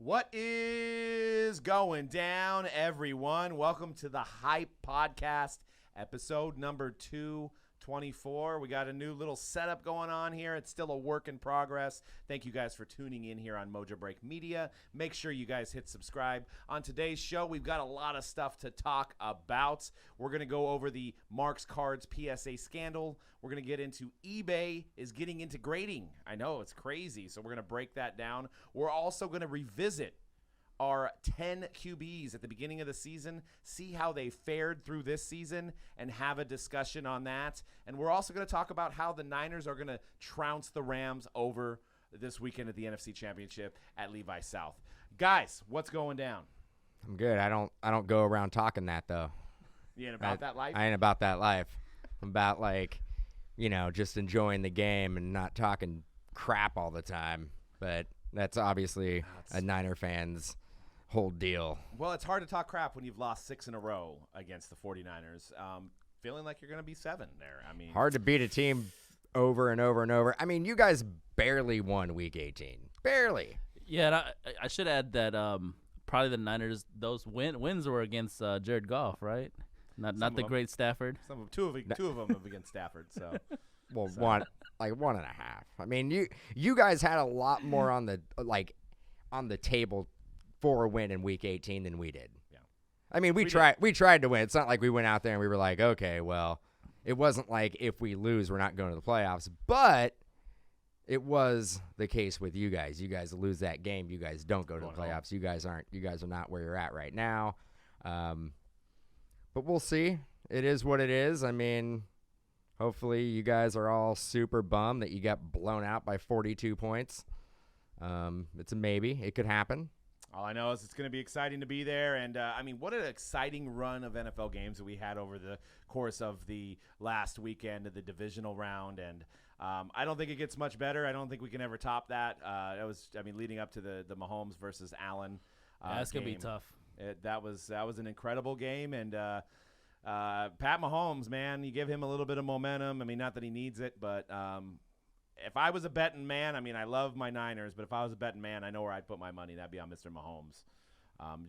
What is going down, everyone? Welcome to the Hype Podcast, episode number 224. We got a new little setup going on here. It's still a work in progress. Thank you guys for tuning in here on Mojobreak Media. Make sure you guys hit subscribe. On today's show, we've got a lot of stuff to talk about. We're going to go over the Marx Cards PSA scandal. We're going to get into eBay is getting into grading. I know, it's crazy, so we're going to break that down. We're also going to revisit our 10 QBs at the beginning of the season, see how they fared through this season, and have a discussion on that. And we're also going to talk about how the Niners are going to trounce the Rams over this weekend at the NFC Championship at Levi South. Guys, what's going down? I'm good. I don't go around talking that, though. You ain't about that life? I ain't about that life. I'm about, just enjoying the game and not talking crap all the time. But that's obviously a Niner fan's whole deal. Well, it's hard to talk crap when you've lost 6 in a row against the 49ers. Feeling like you're going to be 7 there. I mean, hard to beat a team over and over and over. I mean, you guys barely won Week 18. Barely. Yeah, and I should add that probably the Niners, those wins were against Jared Goff, right? Not the great Stafford. Two of them have against Stafford. So, well, 1.5. I mean, you guys had a lot more on the table for a win in Week 18 than we did. Yeah. I mean, we tried to win. It's not like we went out there and we were like, okay, well, it wasn't like if we lose, we're not going to the playoffs. But it was the case with you guys. You guys lose that game, you guys don't go to the playoffs. You guys are not where you're at right now. But we'll see. It is what it is. I mean, hopefully you guys are all super bummed that you got blown out by 42 points. It's a maybe. It could happen. All I know is it's going to be exciting to be there. And, what an exciting run of NFL games that we had over the course of the last weekend of the divisional round. And I don't think it gets much better. I don't think we can ever top that. Leading up to the Mahomes versus Allen that's going to game. be tough. That was an incredible game. And Pat Mahomes, man, you give him a little bit of momentum. I mean, not that he needs it, but if I was a betting man, I mean, I love my Niners, but if I was a betting man, I know where I'd put my money. That'd be on Mr. Mahomes.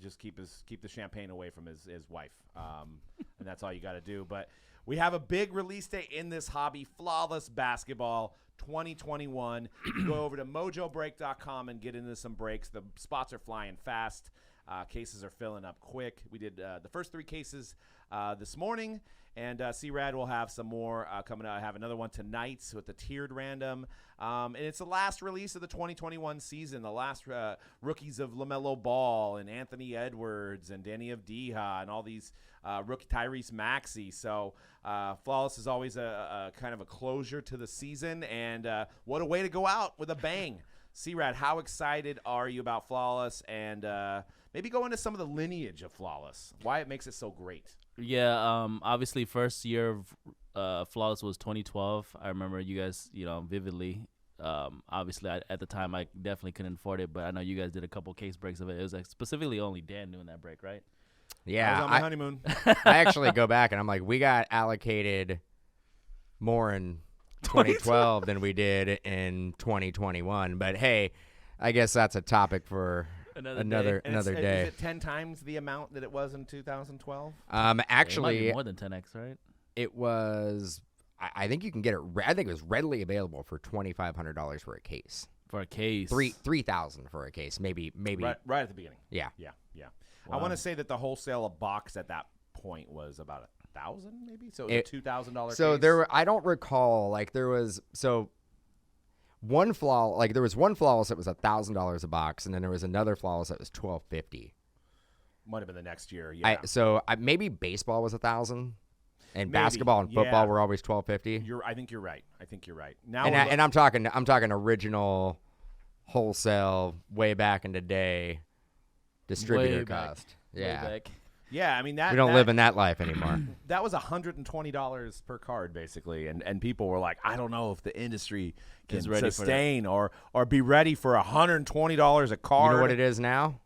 Just keep the champagne away from his wife, and that's all you got to do. But we have a big release day in this hobby, Flawless Basketball 2021. You go over to Mojobreak.com and get into some breaks. The spots are flying fast. Cases are filling up quick. We did the first 3 cases this morning, and C-Rad will have some more coming out. I have another one tonight with the tiered random. And it's the last release of the 2021 season, the last rookies of LaMelo Ball and Anthony Edwards and Danny Avdija and all these rookie Tyrese Maxey. So Flawless is always a kind of a closure to the season, and what a way to go out with a bang. C-Rad, how excited are you about Flawless, and maybe go into some of the lineage of Flawless, why it makes it so great? Yeah, obviously first year of Flawless was 2012. I remember you guys, vividly. Obviously, at the time, I definitely couldn't afford it, but I know you guys did a couple case breaks of it. It was specifically only Dan doing that break, right? Yeah. I was on my honeymoon. I actually go back, and I'm like, we got allocated more in 2012 than we did in 2021. But, hey, I guess that's a topic for another day. Is it 10 times the amount that it was in 2012? Actually, it might be more than 10x, right? It was. I think you can get it. I think it was readily available for $2,500 for a case. For a case, $3,000 for a case, maybe. Right at the beginning. Yeah. Wow. I want to say that the wholesale box at that point was about $1,000, maybe. So it was a $2,000. So case. there were. I don't recall. There was one flawless. There was one flawless that was $1,000 a box, and then there was another flawless that was $1,250. Might have been the next year. Yeah. Maybe baseball was $1,000. And Maybe, basketball and football were always $1,250. I think you're right. Now, and I'm talking original wholesale way back in the day distributor cost. Yeah. Way back. Yeah, I mean that we don't live in that life anymore. That was $120 per card basically, and people were like, I don't know if the industry can sustain or be ready for $120 a card. You know what it is now?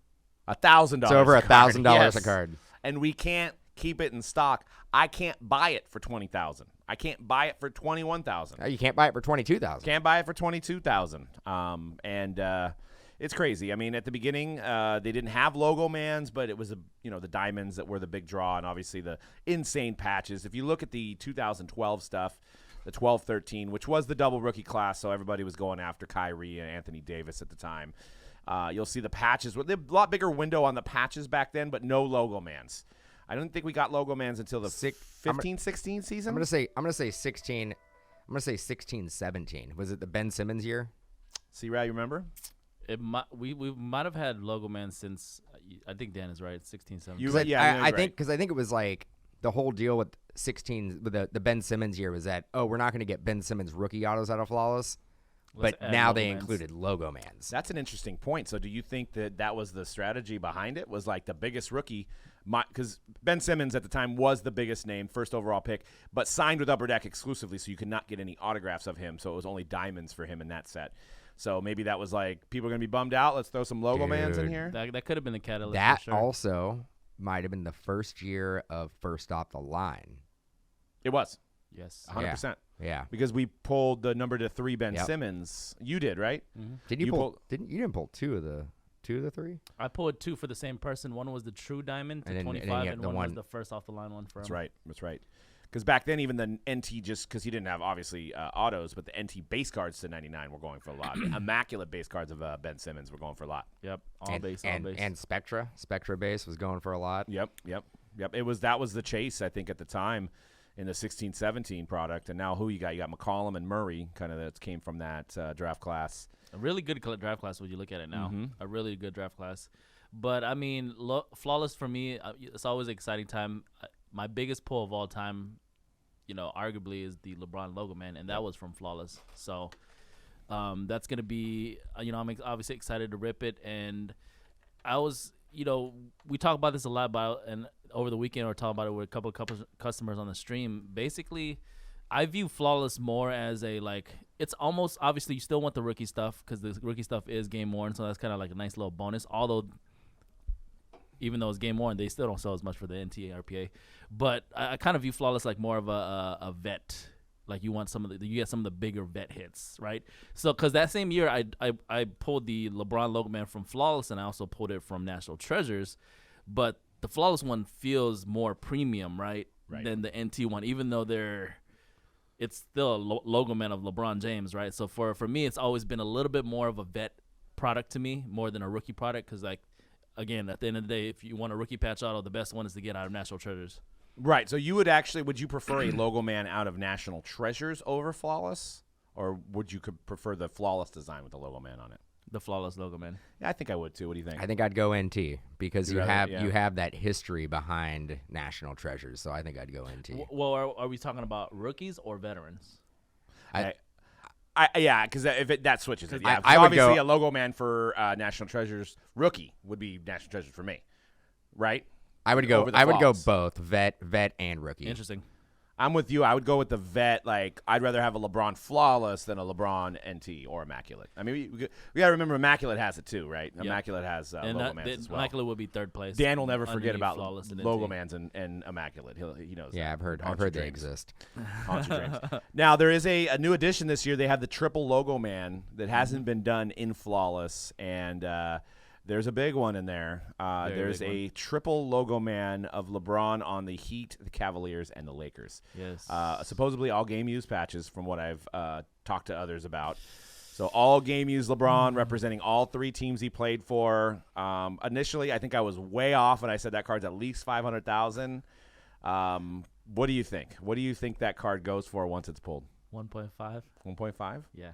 $1,000. It's over $1,000 a card, and we can't keep it in stock. I can't buy it for $20,000. I can't buy it for $21,000. You can't buy it for $22,000. Can't buy it for $22,000. It's crazy. I mean, at the beginning, they didn't have logo mans, but it was the diamonds that were the big draw, and obviously the insane patches. If you look at the 2012 stuff, the 12-13, which was the double rookie class, so everybody was going after Kyrie and Anthony Davis at the time. You'll see the patches. They had a lot bigger window on the patches back then, but no logo mans. I don't think we got logo mans until the 15-16 season. I'm gonna say 16. I'm gonna say 16-17. Was it the Ben Simmons year? C-Ray, you remember? We might have had logo man since I think Dan is right. 16-17. I think it was like the whole deal with 16 with the Ben Simmons year was that we're not gonna get Ben Simmons rookie autos out of Flawless. But now they included logo mans. That's an interesting point. So do you think that was the strategy behind it? Was like the biggest rookie, because Ben Simmons at the time was the biggest name, first overall pick, but signed with Upper Deck exclusively, so you could not get any autographs of him. So it was only diamonds for him in that set. So maybe that was like, people are going to be bummed out. Let's throw some logo mans in here. That could have been the catalyst. That for sure. also might have been the first year of first off the line. It was. Yes. 100%. Yeah. Because we pulled the number to 3 Ben Simmons. You did, right? Mm-hmm. You didn't pull two of the 3? I pulled 2 for the same person. One was the true diamond to 25, and one was the first off the line one for him. That's right. Because back then, even the NT, just because he didn't have, obviously, autos, but the NT base cards to 99 were going for a lot. The immaculate base cards of Ben Simmons were going for a lot. Yep, all base. And Spectra base was going for a lot. Yep. That was the chase, I think, at the time in the 16-17 product. And now who you got? You got McCollum and Murray, kind of that came from that draft class. A really good draft class when you look at it now. Mm-hmm. A really good draft class. But, I mean, Flawless for me, it's always an exciting time. My biggest pull of all time, arguably is the LeBron logo man, and that was from Flawless. So that's going to be, I'm obviously excited to rip it. And I was, we talk about this a lot and over the weekend, or talk about it with a couple of customers on the stream. Basically, I view Flawless more as it's almost, obviously you still want the rookie stuff because the rookie stuff is game worn, so that's kind of like a nice little bonus. Although, even though it's game worn, they still don't sell as much for the NT RPA. But I kind of view Flawless like more of a vet. Like you get some of the bigger vet hits, right? So because that same year I pulled the LeBron logo man from Flawless, and I also pulled it from National Treasures, but the Flawless one feels more premium, right? Than the NT one, even though it's still a logo man of LeBron James, right? So for me, it's always been a little bit more of a vet product to me, more than a rookie product, because again, at the end of the day, if you want a rookie patch auto, the best one is to get out of National Treasures. Right. So would you prefer a logo man out of National Treasures over Flawless, or would you prefer the Flawless design with the logo man on it? The Flawless logo man. Yeah, I think I would too. What do you think? I think I'd go NT because you have that history behind National Treasures, so I think I'd go NT. Well, are we talking about rookies or veterans? Because that switches it. Yeah, I would obviously go, a logo man for National Treasures rookie would be National Treasures for me, right? I would go both vet and rookie. Interesting. I'm with you. I would go with the vet. Like, I'd rather have a LeBron Flawless than a LeBron NT or Immaculate. I mean, we got to remember Immaculate has it too, right? Yep. Immaculate has logo mans as well. Immaculate would be third place. Dan will never forget about logo mans and Immaculate. He knows. Yeah, that. I've heard they exist. Haunt your dreams. Now, there is a new addition this year. They have the triple logo man that hasn't been done in Flawless, and there's a big one in there. There's a triple logo man of LeBron on the Heat, the Cavaliers, and the Lakers. Yes. Supposedly all game use patches from what I've talked to others about. So all game use LeBron representing all 3 teams he played for. Initially, I think I was way off when I said that card's at least $500,000. What do you think? What do you think that card goes for once it's pulled? 1.5. 1.5? Yeah.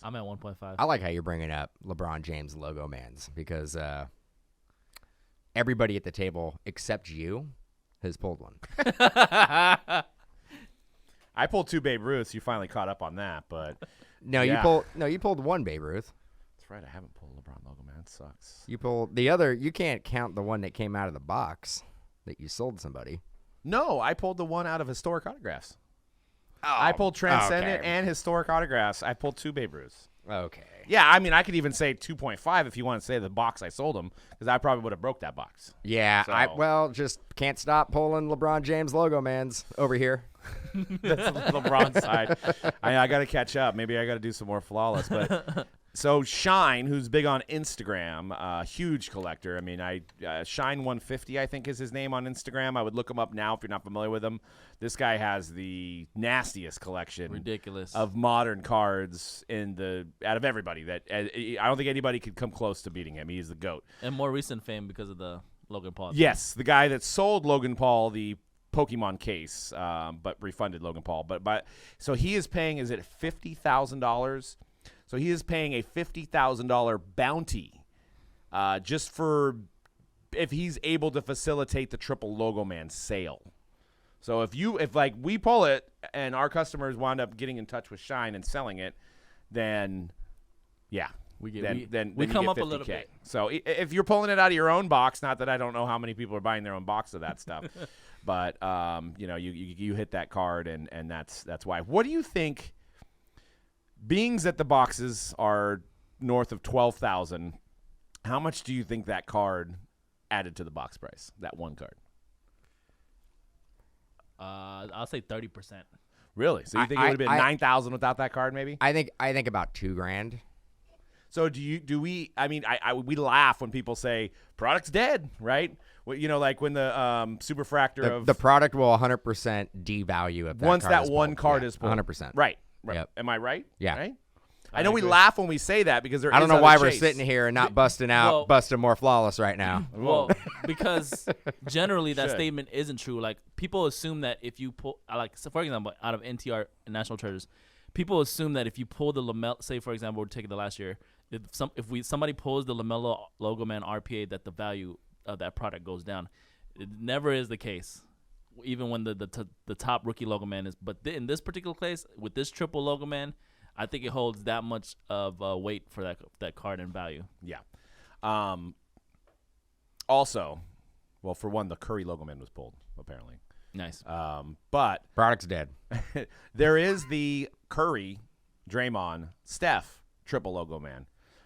I'm at 1.5. I like how you're bringing up LeBron James logo mans because everybody at the table except you has pulled one. I pulled 2 Babe Ruths. You finally caught up on that, but you pulled 1 Babe Ruth. That's right. I haven't pulled a LeBron logo man. It sucks. You pulled the other. You can't count the one that came out of the box that you sold somebody. No, I pulled the one out of historic autographs. I pulled Transcendent and Historic Autographs. I pulled 2 Babe Ruths. Okay. Yeah, I mean, I could even say 2.5 if you want to say the box I sold them, because I probably would have broke that box. Yeah, So. Just can't stop pulling LeBron James logo mans over here. That's the LeBron side. I got to catch up. Maybe I got to do some more Flawless. But So Shine, who's big on Instagram, huge collector. I mean, Shine150, I think is his name on Instagram. I would look him up now if you're not familiar with him. This guy has the nastiest collection, Ridiculous, of modern cards out of everybody. That I don't think anybody could come close to beating him. He's the GOAT. and more recent fame because of the Logan Paul. Yes, the guy that sold Logan Paul the Pokemon case, but refunded Logan Paul. But so he is paying, is it $50,000? So he is paying a $50,000 bounty just for if he's able to facilitate the triple Logo Man sale. So if like we pull it and our customers wound up getting in touch with Shine and selling it, then yeah. We come up a little bit. So if you're pulling it out of your own box, not that I don't know how many people are buying their own box of that stuff, but you hit that card and that's why. What do you think? Being that the boxes are north of $12,000, how much do you think that card added to the box price? That one card. I'll say 30%. Really? So you think it would have been $9,000 without that card? Maybe. I think about $2,000. So we laugh when people say product's dead, right? Well, like when the superfractor of the product will 100% devalue if once that one card is pulled. 100%. Right. Yep. Am I right? Yeah. Right? I know we laugh when we say that because I don't know why we're sitting here and not busting more flawless right now. Well, because generally that statement isn't true. Like people assume that if you pull, so for example, out of NTR National Treasures, people assume that if you pull the LaMelo, say for example, we're taking the last year, if somebody pulls the LaMelo Logo Man RPA, that the value of that product goes down. It never is the case. Even when the top rookie Logo Man is, but in this particular case, with this triple Logo Man, I think it holds that much of weight for that card and value. Yeah. Also, well, for one, the Curry Logo Man was pulled apparently. Nice. But Product's dead. there is the Curry, Draymond, Steph triple Logo Man.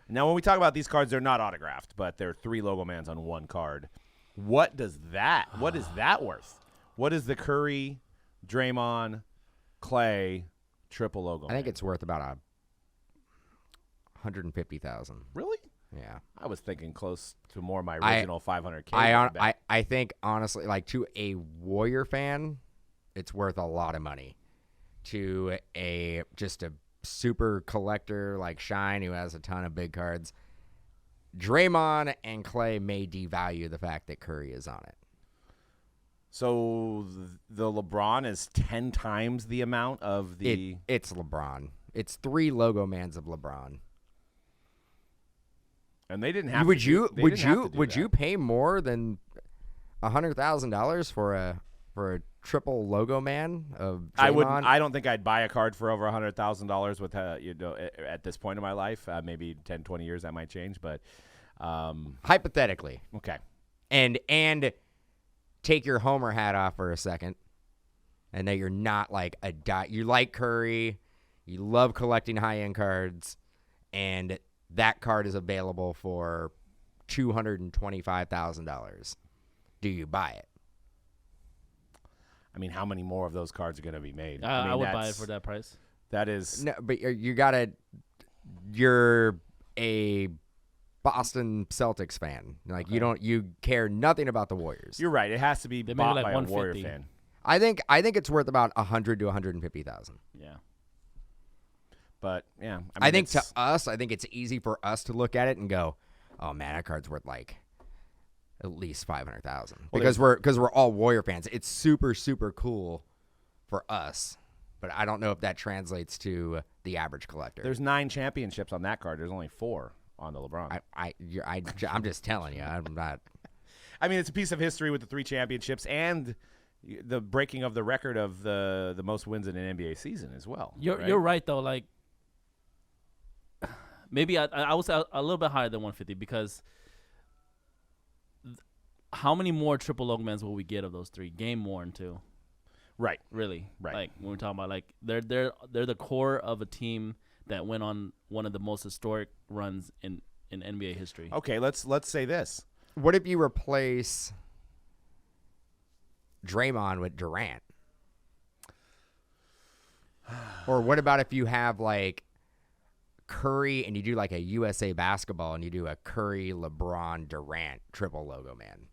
Now, when we talk about these cards, they're not autographed, but they're 3 Logo Mans on one card. What is that worth? What is the Curry, Draymond, Clay triple Logo? I think it's worth about $150,000. Really? Yeah. I was thinking close to more my original $500K. I think honestly, like to a Warrior fan, it's worth a lot of money. To just a super collector like Shine who has a ton of big cards, Draymond and Clay may devalue the fact that Curry is on it. So the LeBron is 10 times the amount of the. It's LeBron. It's 3 Logo Mans of LeBron. And they didn't have. Would you that. pay more than $100,000 for a triple Logo Man of Draymond? I wouldn't. I don't think I'd buy a card for over $100,000 with at this point in my life. Maybe 10, 20 years that might change, but hypothetically. Okay. And take your Homer hat off for a second, and that you're not like you like Curry, you love collecting high-end cards, and that card is available for $225,000. Do you buy it? I mean, how many more of those cards are going to be made? I would buy it for that price. That is no, but you're a Boston Celtics fan. Like you care nothing about the Warriors. You're right. It has to be bought by a Warrior fan. I think it's worth about $100,000 to $150,000. Yeah. But yeah, I think to us, I think it's easy for us to look at it and go, "Oh man, that card's worth like at least $500,000." Because we're all Warrior fans. It's super super cool for us, but I don't know if that translates to the average collector. There's 9 championships on that card. There's only 4 on the LeBron. I'm just telling you, I'm not. I mean, it's a piece of history with the 3 championships and the breaking of the record of the most wins in an NBA season as well. You're right though. Like maybe I was a little bit higher than 150 because how many more triple Logo Mans will we get of those 3? Game worn too. Right. Really. Right. Like when we're talking about like they're the core of a team that went on one of the most historic runs in NBA history. Okay, let's say this. What if you replace Draymond with Durant? Or what about if you have like Curry and you do like a USA Basketball and you do a Curry, LeBron, Durant triple logo man.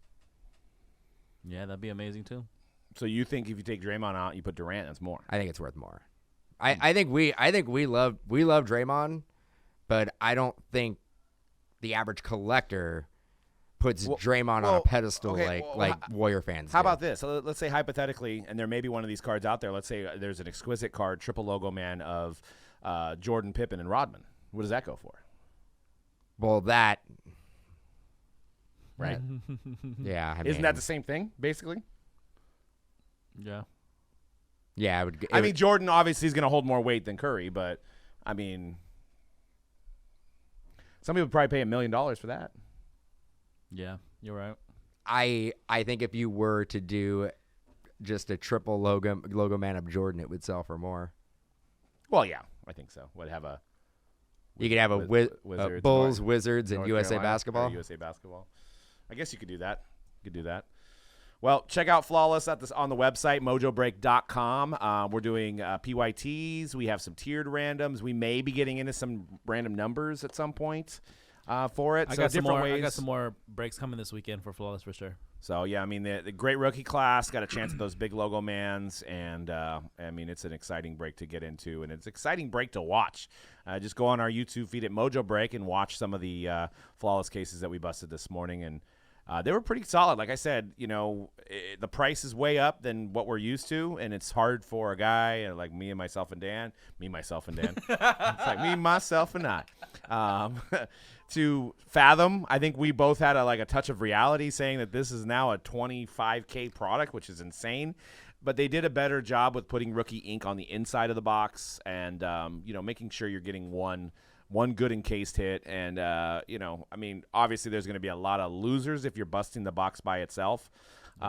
Yeah, that'd be amazing too. So you think if you take Draymond out, you put Durant, that's more? I think it's worth more. I think we love Draymond, but I don't think the average collector puts Draymond on a pedestal like Warrior fans How do. about this? So let's say hypothetically, and there may be one of these cards out there. Let's say there's an exquisite card, triple logo man of Jordan, Pippen, and Rodman. What does that go for? Well, that Right? yeah. Isn't that the same thing, basically? Yeah. Yeah, I mean, Jordan obviously is going to hold more weight than Curry, but I mean, some people probably pay $1 million for that. Yeah, you're right. I think if you were to do just a triple logo man of Jordan, it would sell for more. Well, yeah, I think so. Would have a You could have a Wizards, Bulls, Wizards, and North USA Carolina, Basketball. or USA Basketball. I guess you could do that. You could do that. Well, check out Flawless on the website, mojobreak.com. We're doing PYTs. We have some tiered randoms. We may be getting into some random numbers at some point for it. I So got some different more. ways. I got some more breaks coming this weekend for Flawless for sure. So, yeah, I mean, the great rookie class got a chance at those big logo mans, and, I mean, it's an exciting break to get into, and it's an exciting break to watch. Just go on our YouTube feed at Mojobreak and watch some of the Flawless cases that we busted this morning, and they were pretty solid. Like I said, you know, the price is way up than what we're used to, and it's hard for a guy like me, myself, and Dan. It's like me, myself, and I. To fathom. I think we both had a touch of reality saying that this is now a $25K product, which is insane. But they did a better job with putting rookie ink on the inside of the box and, you know, making sure you're getting one good encased hit. And, you know, I mean, obviously there's going to be a lot of losers if you're busting the box by itself. You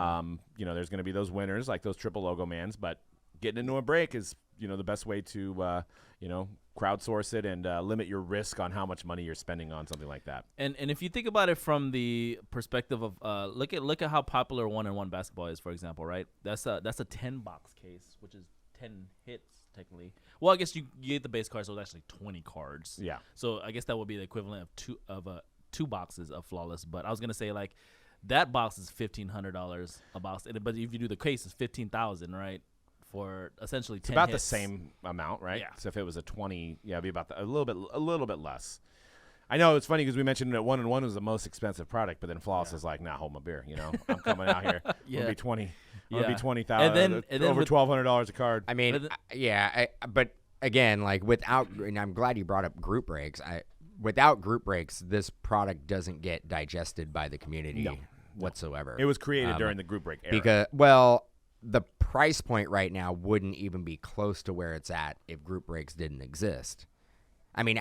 know, there's going to be those winners like those triple logo mans. But getting into a break is, you know, the best way to, you know, crowdsource it and limit your risk on how much money you're spending on something like that. And if you think about it from the perspective of look at how popular 1-on-1 basketball is, for example, right? That's a 10-box case, which is 10 hits technically. Well, I guess you get the base card, so it's actually 20 cards. Yeah. So I guess that would be the equivalent of two boxes of Flawless. But I was gonna say like that box is $1,500 a box, but if you do the case, it's $15,000, right? For essentially 10 about hits. the same amount, right? Yeah. So if it was a 20, yeah, it'd be about a little bit less. I know it's funny because we mentioned that 1-on-1 was the most expensive product, but then Flawless is like, nah, hold my beer. You know, I'm coming out here. It'll be 20. It'll be 20,000. And then over $1,200 a card. I mean, but again, like without, and I'm glad you brought up group breaks. Without group breaks, this product doesn't get digested by the community whatsoever. It was created during the group break era. Because, well, the price point right now wouldn't even be close to where it's at if group breaks didn't exist. I mean,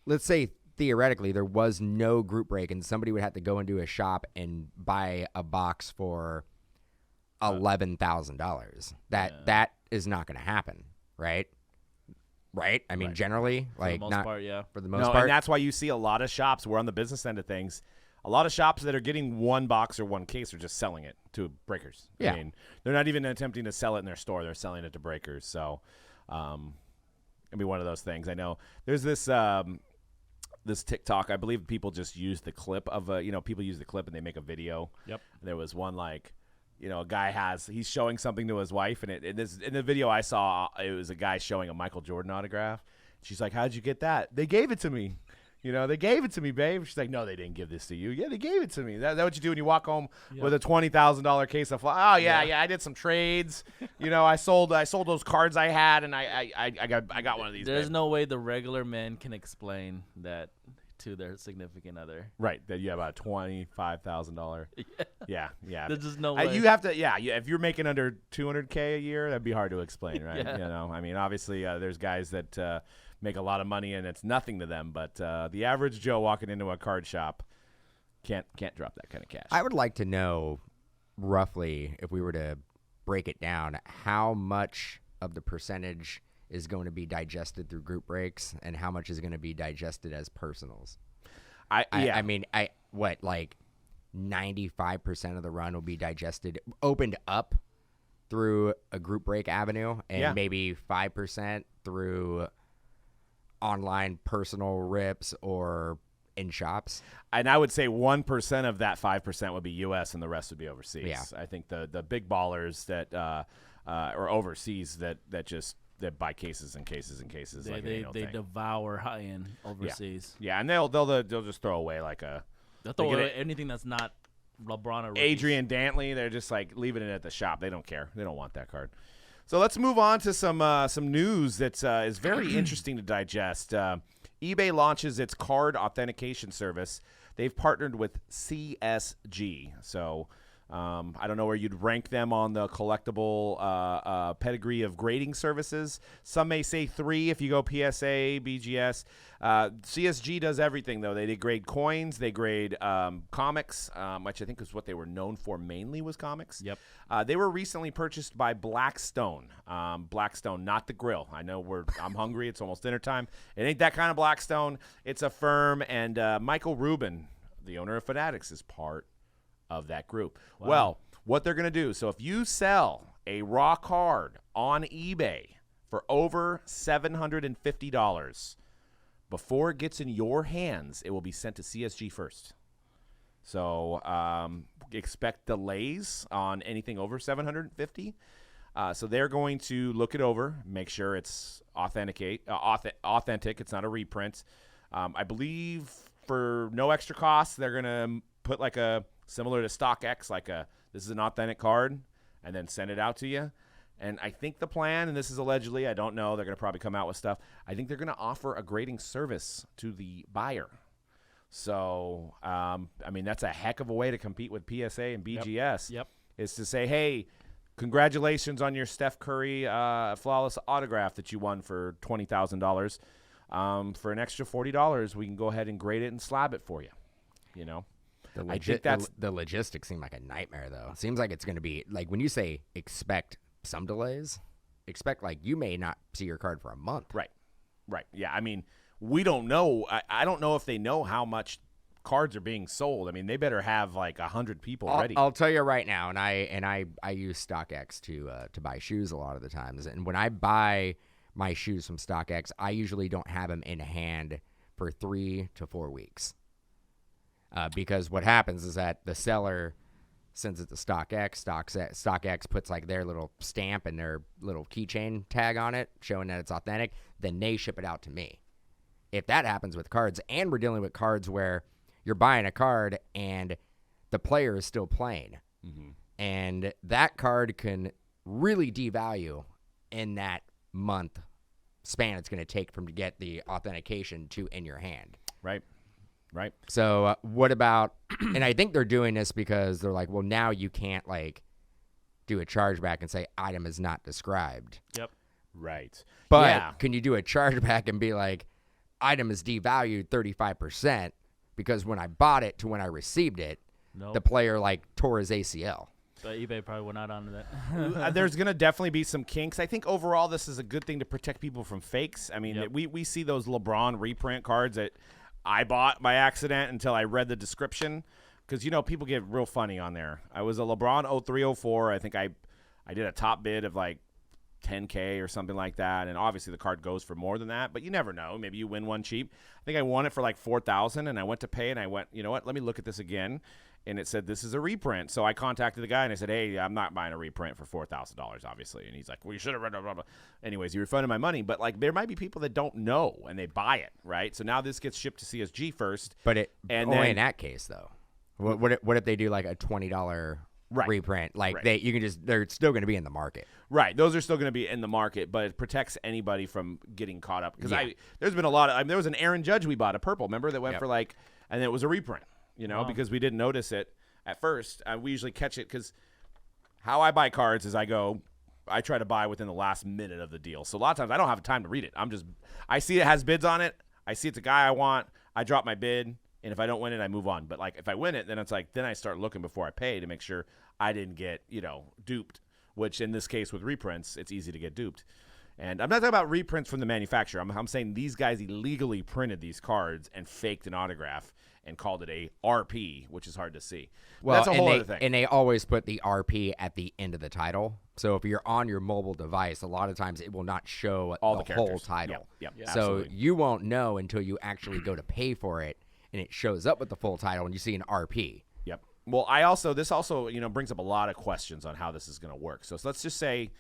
let's say theoretically there was no group break and somebody would have to go into a shop and buy a box for $11,000. That is not going to happen, right? Right? I mean, generally, like for the most not part, yeah. for the most part. And that's why you see a lot of shops. We're on the business end of things. A lot of shops that are getting one box or one case are just selling it to breakers. Yeah. I mean, they're not even attempting to sell it in their store. They're selling it to breakers. So it'll be one of those things. I know there's this this TikTok. I believe people just use the clip of people use the clip and they make a video. Yep. There was one like, you know, a guy he's showing something to his wife, and in the video I saw, it was a guy showing a Michael Jordan autograph. She's like, "How'd you get that?" "They gave it to me." You know, "They gave it to me, babe." She's like, "No, they didn't give this to you." "Yeah, they gave it to me." That what you do when you walk home with a $20,000 case of fly? "Oh yeah, I did some trades. You know, I sold those cards I had, and I got one of these." There's babe. no way the regular men can explain that to their significant other. Right, that you have a $25,000. Yeah. There's just no way. You have to, if you're making under $200K a year, that'd be hard to explain, right? Yeah. You know, I mean, obviously, there's guys that make a lot of money and it's nothing to them, but the average Joe walking into a card shop can't drop that kind of cash. I would like to know roughly, if we were to break it down, how much of the percentage is going to be digested through group breaks and how much is going to be digested as personals. I mean, like 95% of the run will be digested, opened up through a group break avenue, and maybe 5% through online personal rips or in shops. And I would say 1% of that 5% would be U.S. and the rest would be overseas. Yeah. I think the big ballers that are overseas that buy cases and cases and cases. They devour high end overseas. Yeah, and they'll just throw away They'll throw away anything that's not LeBron or rookies. Adrian Dantley. They're just like leaving it at the shop. They don't care. They don't want that card. So let's move on to some news that is very interesting to digest. eBay launches its card authentication service. They've partnered with CSG. So I don't know where you'd rank them on the collectible pedigree of grading services. Some may say 3 if you go PSA, BGS. CSG does everything, though. They grade coins. They grade comics, which I think is what they were known for mainly was comics. Yep. They were recently purchased by Blackstone. Blackstone, not the grill. I know I'm hungry. It's almost dinner time. It ain't that kind of Blackstone. It's a firm, and Michael Rubin, the owner of Fanatics, is part of that group. Wow. Well, what they're going to do, so if you sell a raw card on eBay for over $750, before it gets in your hands, it will be sent to CSG first. So expect delays on anything over $750. So they're going to look it over, make sure it's authentic. It's not a reprint. I believe for no extra cost, they're going to put like a similar to StockX, this is an authentic card, and then send it out to you. And I think the plan, and this is allegedly, I don't know, they're going to probably come out with stuff. I think they're going to offer a grading service to the buyer. So, that's a heck of a way to compete with PSA and BGS. Yep. Is to say, hey, congratulations on your Steph Curry flawless autograph that you won for $20,000. For an extra $40, we can go ahead and grade it and slab it for you. You know? The logistics seem like a nightmare, though. It seems like it's going to be, like, when you say expect some delays, expect, like, you may not see your card for a month. Right. Yeah, we don't know. I don't know if they know how much cards are being sold. They better have, 100 people ready. I'll tell you right now, and I use StockX to buy shoes a lot of the times. And when I buy my shoes from StockX, I usually don't have them in hand for 3 to 4 weeks. Because what happens is that the seller sends it to StockX. StockX puts their little stamp and their little keychain tag on it, showing that it's authentic. Then they ship it out to me. If that happens with cards, and we're dealing with cards where you're buying a card and the player is still playing, and that card can really devalue in that month span it's going to take to get the authentication to in your hand. Right. So what about, and I think they're doing this because they're like, well, now you can't do a chargeback and say item is not described. Yep. Right. But can you do a chargeback and be like, item is devalued 35% because when I bought it to when I received it, the player tore his ACL. But eBay probably went out onto that. There's going to definitely be some kinks. I think overall this is a good thing to protect people from fakes. We see those LeBron reprint cards that I bought by accident until I read the description, because people get real funny on there. I was a LeBron 03-04. I think I did a top bid of $10K or something like that, and obviously the card goes for more than that, but you never know. Maybe you win one cheap. I think I won it for $4,000, and I went to pay, and I went, you know what? Let me look at this again, and it said this is a reprint. So I contacted the guy and I said, hey, I'm not buying a reprint for $4,000, obviously. And he's like, well, you should have read blah, blah, blah. Anyways, he refunded my money, but there might be people that don't know and they buy it, right? So now this gets shipped to CSG first. But only in that case though. What if they do a $20 reprint? They're still going to be in the market. Right. Those are still going to be in the market, but it protects anybody from getting caught up. Because there's been a lot of, there was an Aaron Judge we bought, a purple, remember, that went for and it was a reprint, because we didn't notice it at first. We usually catch it because how I buy cards is I try to buy within the last minute of the deal. So a lot of times I don't have time to read it. I see it has bids on it. I see it's a guy I want. I drop my bid. And if I don't win it, I move on. But if I win it, then it's then I start looking before I pay to make sure I didn't get, duped, which in this case with reprints, it's easy to get duped. And I'm not talking about reprints from the manufacturer. I'm saying these guys illegally printed these cards and faked an autograph and called it a RP, which is hard to see. Well, That's a whole other thing. And they always put the RP at the end of the title. So if you're on your mobile device, a lot of times it will not show All the the whole characters. title. Yep, So absolutely. you won't know until you actually go to pay for it, and it shows up with the full title, and you see an RP. Yep. Well, this also brings up a lot of questions on how this is going to work. So let's just say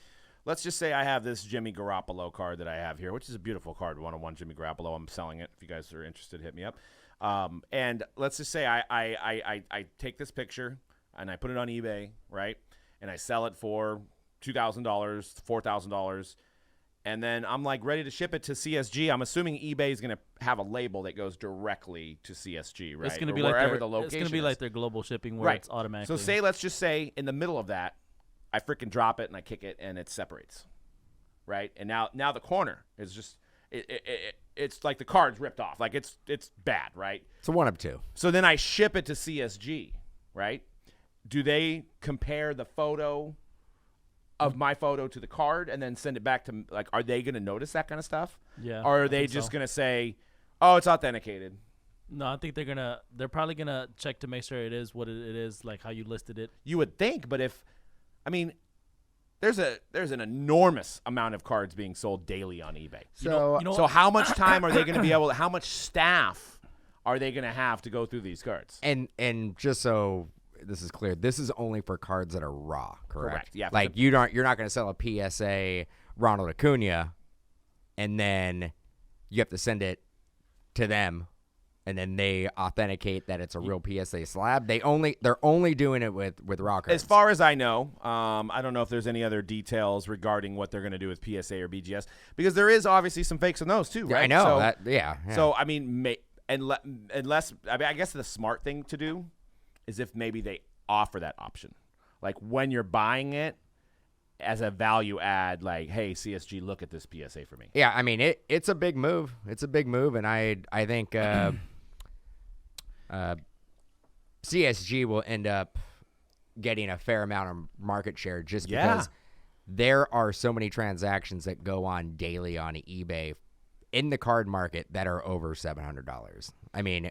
I have this Jimmy Garoppolo card that I have here, which is a beautiful card, 101 Jimmy Garoppolo. I'm selling it. If you guys are interested, hit me up. And let's just say I take this picture and I put it on eBay, right? And I sell it for $2,000, $4,000. And then I'm like ready to ship it to CSG. I'm assuming eBay is going to have a label that goes directly to CSG, right? It's going to Or be like wherever their, the location it's going to be is. like their global shipping where Right. it's automatically. So let's just say in the middle of that, I freaking drop it and I kick it and it separates, right? And now the corner is just it's like the card's ripped off, like it's bad, right? It's a 1 of 2. So then I ship it to CSG, right? Do they compare the photo of my photo to the card and then send it back to, like, are they going to notice that kind of stuff? Yeah. Or are I they think just so. going to say, oh, it's authenticated? No, I think they're probably gonna check to make sure it is what it is, like how you listed it. You would think, but there's an enormous amount of cards being sold daily on eBay. So, You know So how much time are they going to be able to, how much staff are they going to have to go through these cards? and just so this is clear, this is only for cards that are raw, correct? Correct, yeah. Like you're not going to sell a PSA Ronald Acuna, and then you have to send it to them, and then they authenticate that it's a real PSA slab. They're only doing it with raw cards. As far as I know, I don't know if there's any other details regarding what they're going to do with PSA or BGS, because there is obviously some fakes in those too, Yeah, right? I know So, that. Yeah. So I mean, unless I guess the smart thing to do is if maybe they offer that option, like when you're buying it as a value add, like, hey, CSG, look at this PSA for me. Yeah, I mean it's a big move. It's a big move, and I think CSG will end up getting a fair amount of market share just because there are so many transactions that go on daily on eBay in the card market that are over $700. I mean,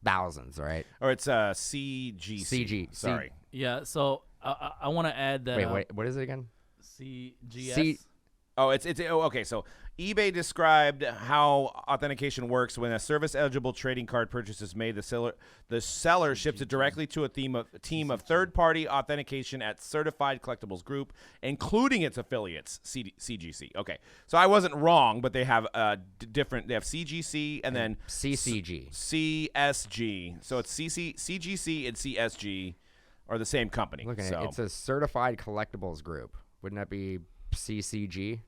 thousands, right? Or it's CGC. CG. Sorry. Yeah. So I want to add that. Wait, what is it again? CGS. Okay. So eBay described how authentication works when a service-eligible trading card purchase is made. The seller ships it directly to a team of third-party authentication at Certified Collectibles Group, including its affiliates, CGC. Okay, so I wasn't wrong, but they have different. They have CGC and then CCG. CSG. So it's CGC and CSG are the same company. Look at so. it. It's a Certified Collectibles Group. Wouldn't that be CCG?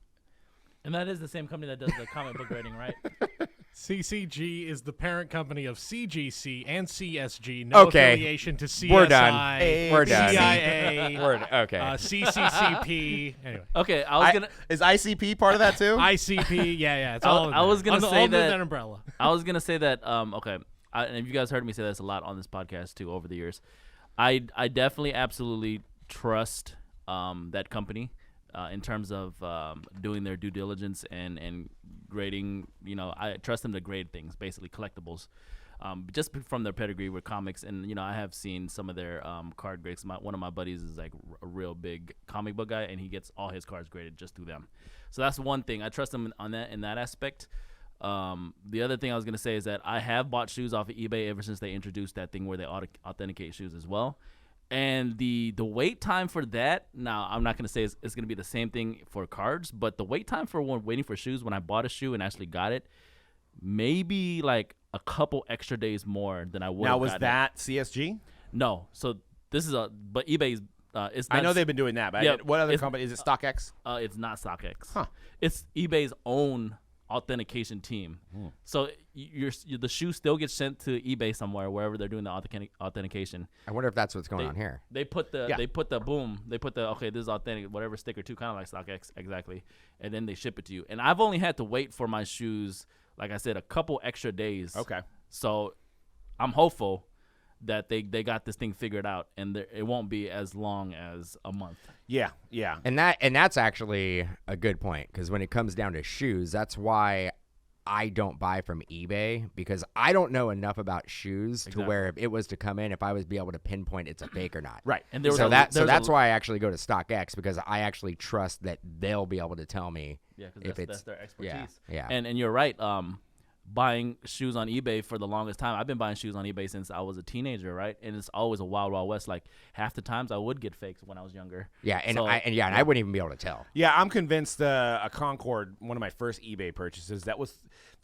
And that is the same company that does the comic book rating, right? CCG is the parent company of CGC and CSG. No Okay. affiliation to CSI. We're done. We're done. CIA. Okay. CCCP. Anyway. Okay, I was gonna. Is ICP part of that too? ICP. Yeah. It's all. in I there. was gonna Under- say under that- that umbrella. I was gonna say that. Okay, and you guys heard me say this a lot on this podcast too over the years. I definitely absolutely trust that company in terms of doing their due diligence and grading. You know, I trust them to grade things, basically collectibles, just from their pedigree with comics. And you know, I have seen some of their card grades. One of my buddies is like a real big comic book guy, and he gets all his cards graded just through them. So that's one thing. I trust them on that in that aspect. The other thing I was going to say is that I have bought shoes off of eBay ever since they introduced that thing where they authenticate shoes as well. And the wait time for that, now I'm not going to say it's going to be the same thing for cards, but the wait time for waiting for shoes when I bought a shoe and actually got it, maybe like a couple extra days more than I would have Now, was gotten that CSG? No. So this is but eBay's, it's not, I know they've been doing that, but Yeah, what other it's- company? Is it StockX? it's not StockX. Huh. It's eBay's own authentication team. So the shoe still gets sent to eBay somewhere, wherever they're doing the authentication. I wonder if that's what's going on here. They put the Yeah. okay, this is authentic, whatever sticker too, kind of like StockX exactly, and then they ship it to you. And I've only had to wait for my shoes, like I said, a couple extra days. Okay. So I'm hopeful that they got this thing figured out, and it won't be as long as a month. Yeah. And that's actually a good point, because when it comes down to shoes, that's why I don't buy from eBay, because I don't know enough about shoes to where if it was to come in, if I was be able to pinpoint it's a fake or not. Right. And that's why I actually go to StockX, because I actually trust that they'll be able to tell me if that's their expertise. Yeah. And you're right. Buying shoes on eBay for the longest time. I've been buying shoes on eBay since I was a teenager, right? And it's always a wild, wild west. Like half the times I would get fakes when I was younger. Yeah, and I wouldn't even be able to tell. Yeah, I'm convinced a Concord, one of my first eBay purchases, that was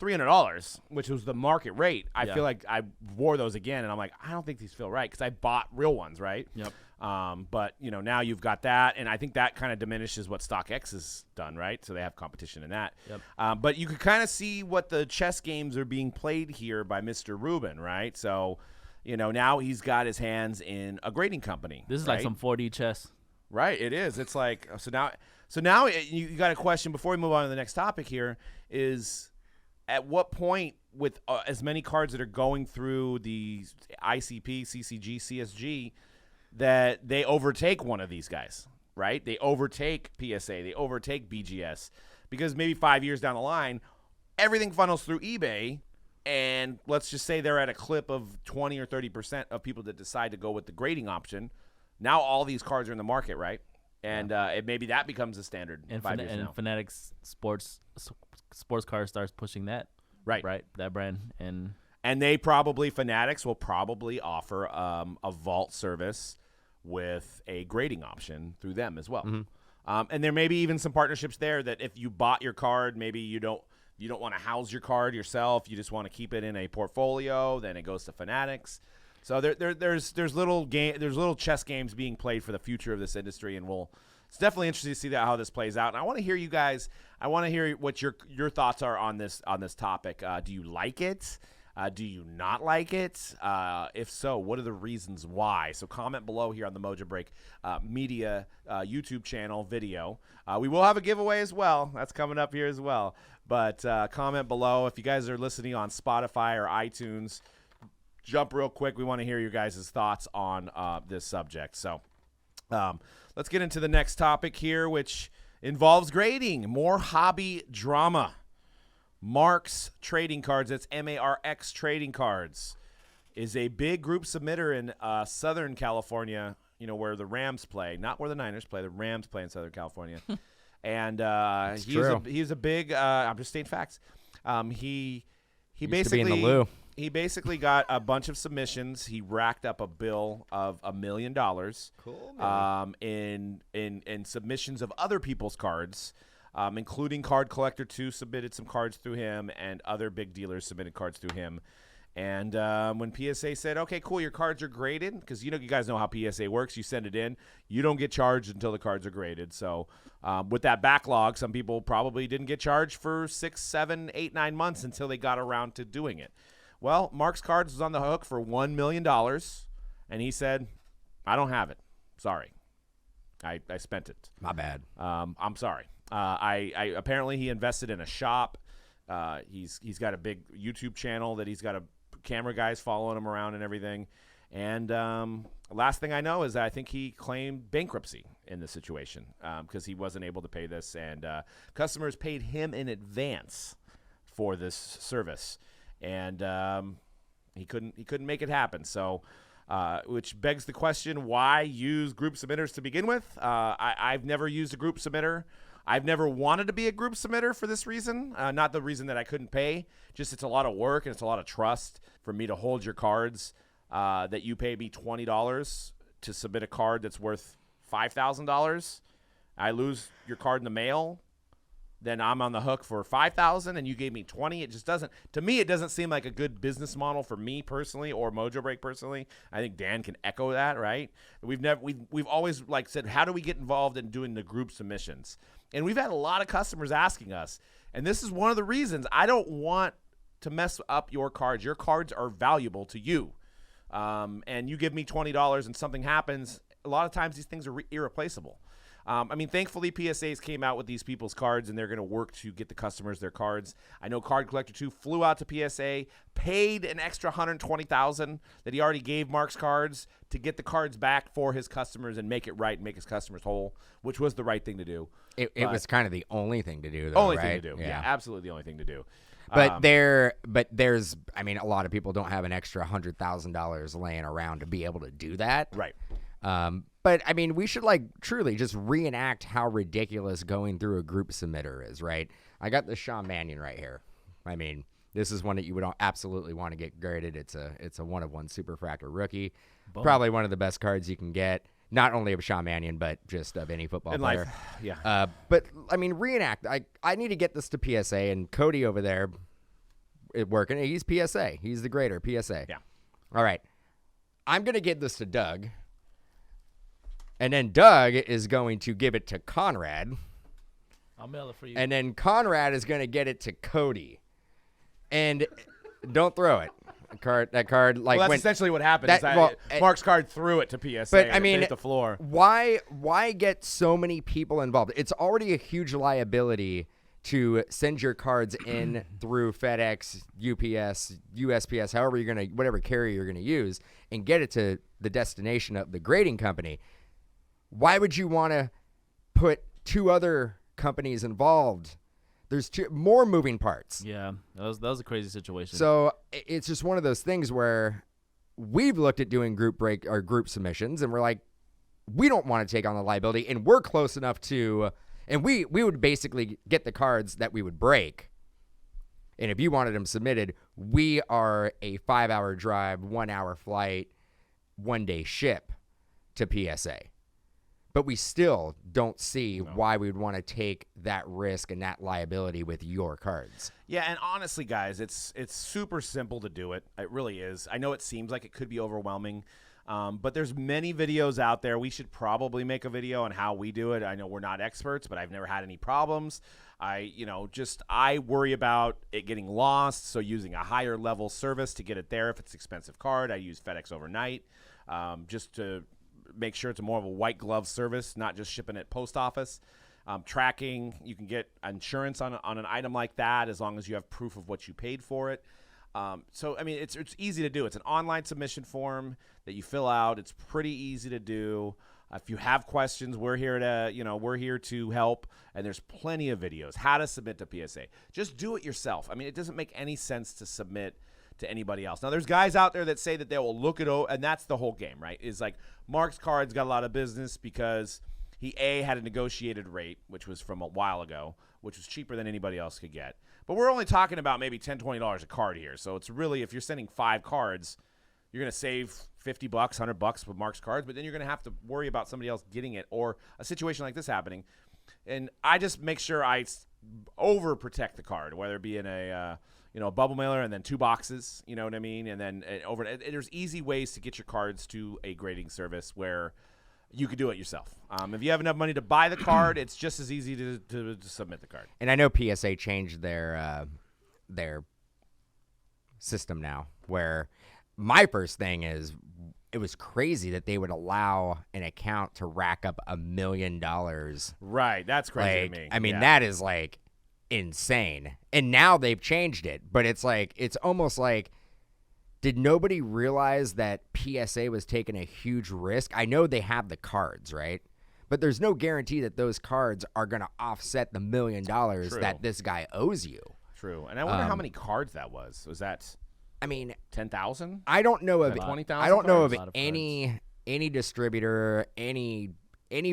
$300, which was the market rate. I feel like I wore those again, and I'm like, I don't think these feel right, because I bought real ones, right? Yep. But now you've got that, and I think that kind of diminishes what StockX has done, right? So they have competition in that. Yep. But you could kind of see what the chess games are being played here by Mr. Rubin, right? So, now he's got his hands in a grading company. This is like some 4D chess. Right, it is. It's like so now you got a question before we move on to the next topic here is, at what point with as many cards that are going through the ICP, CCG, CSG, that they overtake one of these guys, right? They overtake PSA, they overtake BGS, because maybe 5 years down the line, everything funnels through eBay, and let's just say they're at a clip of 20 or 30% of people that decide to go with the grading option. Now all these cards are in the market, right? And maybe that becomes a standard in 5 years now. Fanatics Sports Card starts pushing that. Right, that brand. And Fanatics will probably offer a vault service with a grading option through them as well. Mm-hmm. And there may be even some partnerships there that if you bought your card, maybe you don't want to house your card yourself, you just want to keep it in a portfolio, then it goes to Fanatics. So there's little chess games being played for the future of this industry, and it's definitely interesting to see how this plays out. And I want to hear you guys. I want to hear what your thoughts are on this topic. Do you like it? Do you not like it? If so, what are the reasons why? So comment below here on the Mojobreak Media YouTube channel video. We will have a giveaway as well. That's coming up here as well. But comment below. If you guys are listening on Spotify or iTunes, jump real quick. We want to hear your guys' thoughts on this subject. So let's get into the next topic here, which involves grading. More hobby drama. Marx Trading Cards, that's MARX Trading Cards, is a big group submitter in Southern California, where the Rams play, not where the Niners play. The Rams play in Southern California. And he's a big, I'm just stating facts. He basically, in the Lou. He basically got a bunch of submissions. He racked up a bill of $1 million. Cool. In submissions of other people's cards, including Card Collector 2 submitted some cards through him, and other big dealers submitted cards through him. And when PSA said, okay, cool, your cards are graded, because you guys know how PSA works. You send it in. You don't get charged until the cards are graded. So with that backlog, some people probably didn't get charged for 6, 7, 8, 9 months until they got around to doing it. Well, Marx Cards was on the hook for $1 million, and he said, I don't have it. Sorry. I spent it. My bad. I'm sorry. I apparently he invested in a shop. He's got a big YouTube channel that he's got camera guys following him around and everything. And last thing I know is I think he claimed bankruptcy in this situation because he wasn't able to pay this, and customers paid him in advance for this service, and he couldn't make it happen. So. Which begs the question, why use group submitters to begin with? I've never used a group submitter. I've never wanted to be a group submitter for this reason. Not the reason that I couldn't pay. Just it's a lot of work and it's a lot of trust for me to hold your cards that you pay me $20 to submit a card that's worth $5,000. I lose your card in the mail. Then I'm on the hook for $5,000 and you gave me $20. It just doesn't, to me, it doesn't seem like a good business model for me personally or Mojobreak personally. I think Dan can echo that, right? We've always said, how do we get involved in doing the group submissions? And we've had a lot of customers asking us, and this is one of the reasons. I don't want to mess up your cards. Your cards are valuable to you. And you give me $20 and something happens, a lot of times these things are irreplaceable. I mean, thankfully, PSAs came out with these people's cards, and they're going to work to get the customers their cards. I know Card Collector 2 flew out to PSA, paid an extra $120,000 that he already gave Marx Cards to get the cards back for his customers and make it right and make his customers whole, which was the right thing to do. It was kind of the only thing to do, though, Only right? thing to do. Yeah, absolutely the only thing to do. But there's, I mean, a lot of people don't have an extra $100,000 laying around to be able to do that. Right. But I mean, we should truly just reenact how ridiculous going through a group submitter is, right? I got the Sean Mannion right here. I mean, this is one that you would absolutely want to get graded. It's a 1/1 Superfractor rookie. Boom. Probably one of the best cards you can get. Not only of Sean Mannion, but just of any football In player. life, yeah. But I mean, reenact. I need to get this to PSA, and Cody over there, working. He's PSA. He's the grader. PSA. Yeah. All right. I'm gonna give this to Doug, and then Doug is going to give it to Conrad, I'll mail it for you. and then Conrad is gonna get it to Cody. And don't throw it. That card, Well, that's essentially what happened. Mark's card threw it to PSA. But and I it mean, hit the floor. Why get so many people involved? It's already a huge liability to send your cards in through FedEx, UPS, USPS, whatever carrier you're gonna use, and get it to the destination of the grading company. Why would you want to put two other companies involved? There's more moving parts. Yeah, that was a crazy situation. So it's just one of those things where we've looked at doing group submissions, and we're like, we don't want to take on the liability, and we're close enough to, and we would basically get the cards that we would break. And if you wanted them submitted, we are a 5-hour drive, 1-hour flight, 1-day ship to PSA. But we still don't see why we would want to take that risk and that liability with your cards. Yeah, and honestly, guys, it's super simple to do it. It really is. I know it seems like it could be overwhelming, but there's many videos out there. We should probably make a video on how we do it. I know we're not experts, but I've never had any problems. I worry about it getting lost, so using a higher level service to get it there if it's an expensive card. I use FedEx overnight just to make sure it's more of a white glove service, not just shipping it post office. Tracking, you can get insurance on an item like that as long as you have proof of what you paid for it. So I mean, it's easy to do. It's an online submission form that you fill out. It's pretty easy to do. If you have questions, we're here to help. And there's plenty of videos how to submit to PSA. Just do it yourself. I mean, it doesn't make any sense to submit to anybody else. Now, there's guys out there that say that they will look it over, and that's the whole game, right? Is like Marx Cards got a lot of business because he had a negotiated rate, which was from a while ago, which was cheaper than anybody else could get. But we're only talking about maybe $10, $20 a card here. So it's really, if you're sending 5 cards, you're going to save $50, $100 with Marx Cards, but then you're going to have to worry about somebody else getting it or a situation like this happening. And I just make sure I overprotect the card, whether it be in a bubble mailer and then 2 boxes, you know what I mean? And then there's easy ways to get your cards to a grading service where you could do it yourself. If you have enough money to buy the card, it's just as easy to submit the card. And I know PSA changed their system now, where my first thing is it was crazy that they would allow an account to rack up $1 million. Right, that's crazy to me. I mean, that is insane. And now they've changed it, but it's almost like, did nobody realize that PSA was taking a huge risk? I know they have the cards, right? But there's no guarantee that those cards are going to offset the $1 million that this guy owes you. True. And I wonder how many cards that was. Was that, 10,000? I don't know of 20,000. I don't know of any distributor, any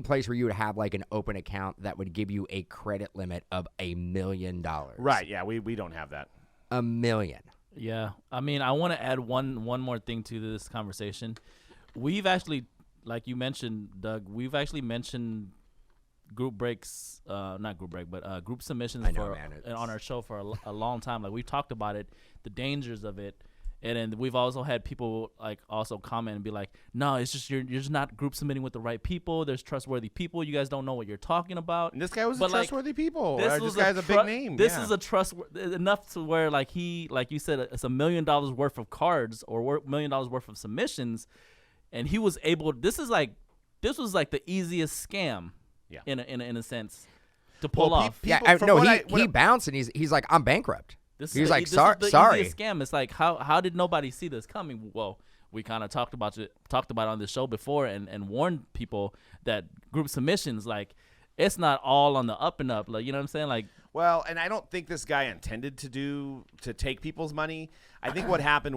place where you would have an open account that would give you a credit limit of $1 million. Right. Yeah. We don't have that. $1 million. Yeah, I mean, I want to add one more thing to this conversation. We've actually, like you mentioned, Doug, we've actually mentioned group breaks, not group break, but group submissions on our show for a long time. We've talked about it, the dangers of it, and then we've also had people also comment and be like, "No, it's just you're just not group submitting with the right people. There's trustworthy people. You guys don't know what you're talking about." And this guy was a trustworthy people. This guy's a big name. This is a trust enough to where like you said, it's $1 million worth of cards or $1 million worth of submissions, and he was able. This was like the easiest scam Yeah. in a sense to pull Well, off. He bounced and he's like, I'm bankrupt. He's like, this sorry. is the easiest scam. It's like how did nobody see this coming? Well, we kind of talked about it on the show before and warned people that group submissions, like, it's not all on the up and up. Like, you know what I'm saying? Like, well, and I don't think this guy intended to take people's money. I think what happened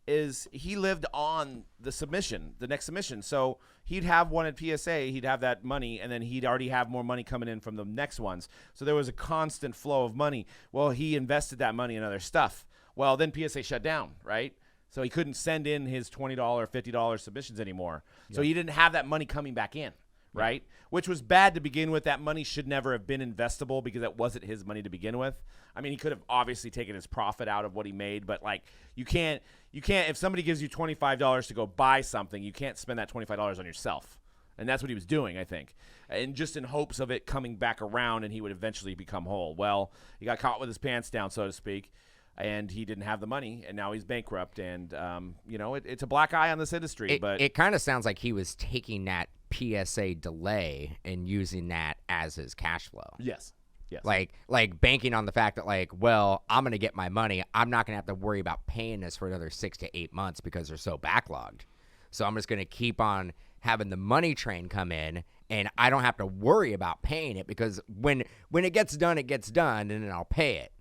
is he lived on the next submission. So he'd have one at PSA, he'd have that money, and then he'd already have more money coming in from the next ones. So there was a constant flow of money. Well, he invested that money in other stuff. Well, then PSA shut down, right? So he couldn't send in his $20, $50 submissions anymore. Yeah. So he didn't have that money coming back in, right? Which was bad to begin with. That money should never have been investable because that wasn't his money to begin with. I mean, he could have obviously taken his profit out of what he made, but like you can't if somebody gives you $25 to go buy something, you can't spend that $25 on yourself. And that's what he was doing, I think. And just in hopes of it coming back around and he would eventually become whole. Well, he got caught with his pants down, so to speak. And he didn't have the money, and now he's bankrupt. And, it's a black eye on this industry. But it kind of sounds like he was taking that PSA delay and using that as his cash flow. Yes. Like banking on the fact that, like, well, I'm going to get my money. I'm not going to have to worry about paying this for another 6 to 8 months because they're so backlogged. So I'm just going to keep on having the money train come in, and I don't have to worry about paying it because when it gets done, and then I'll pay it.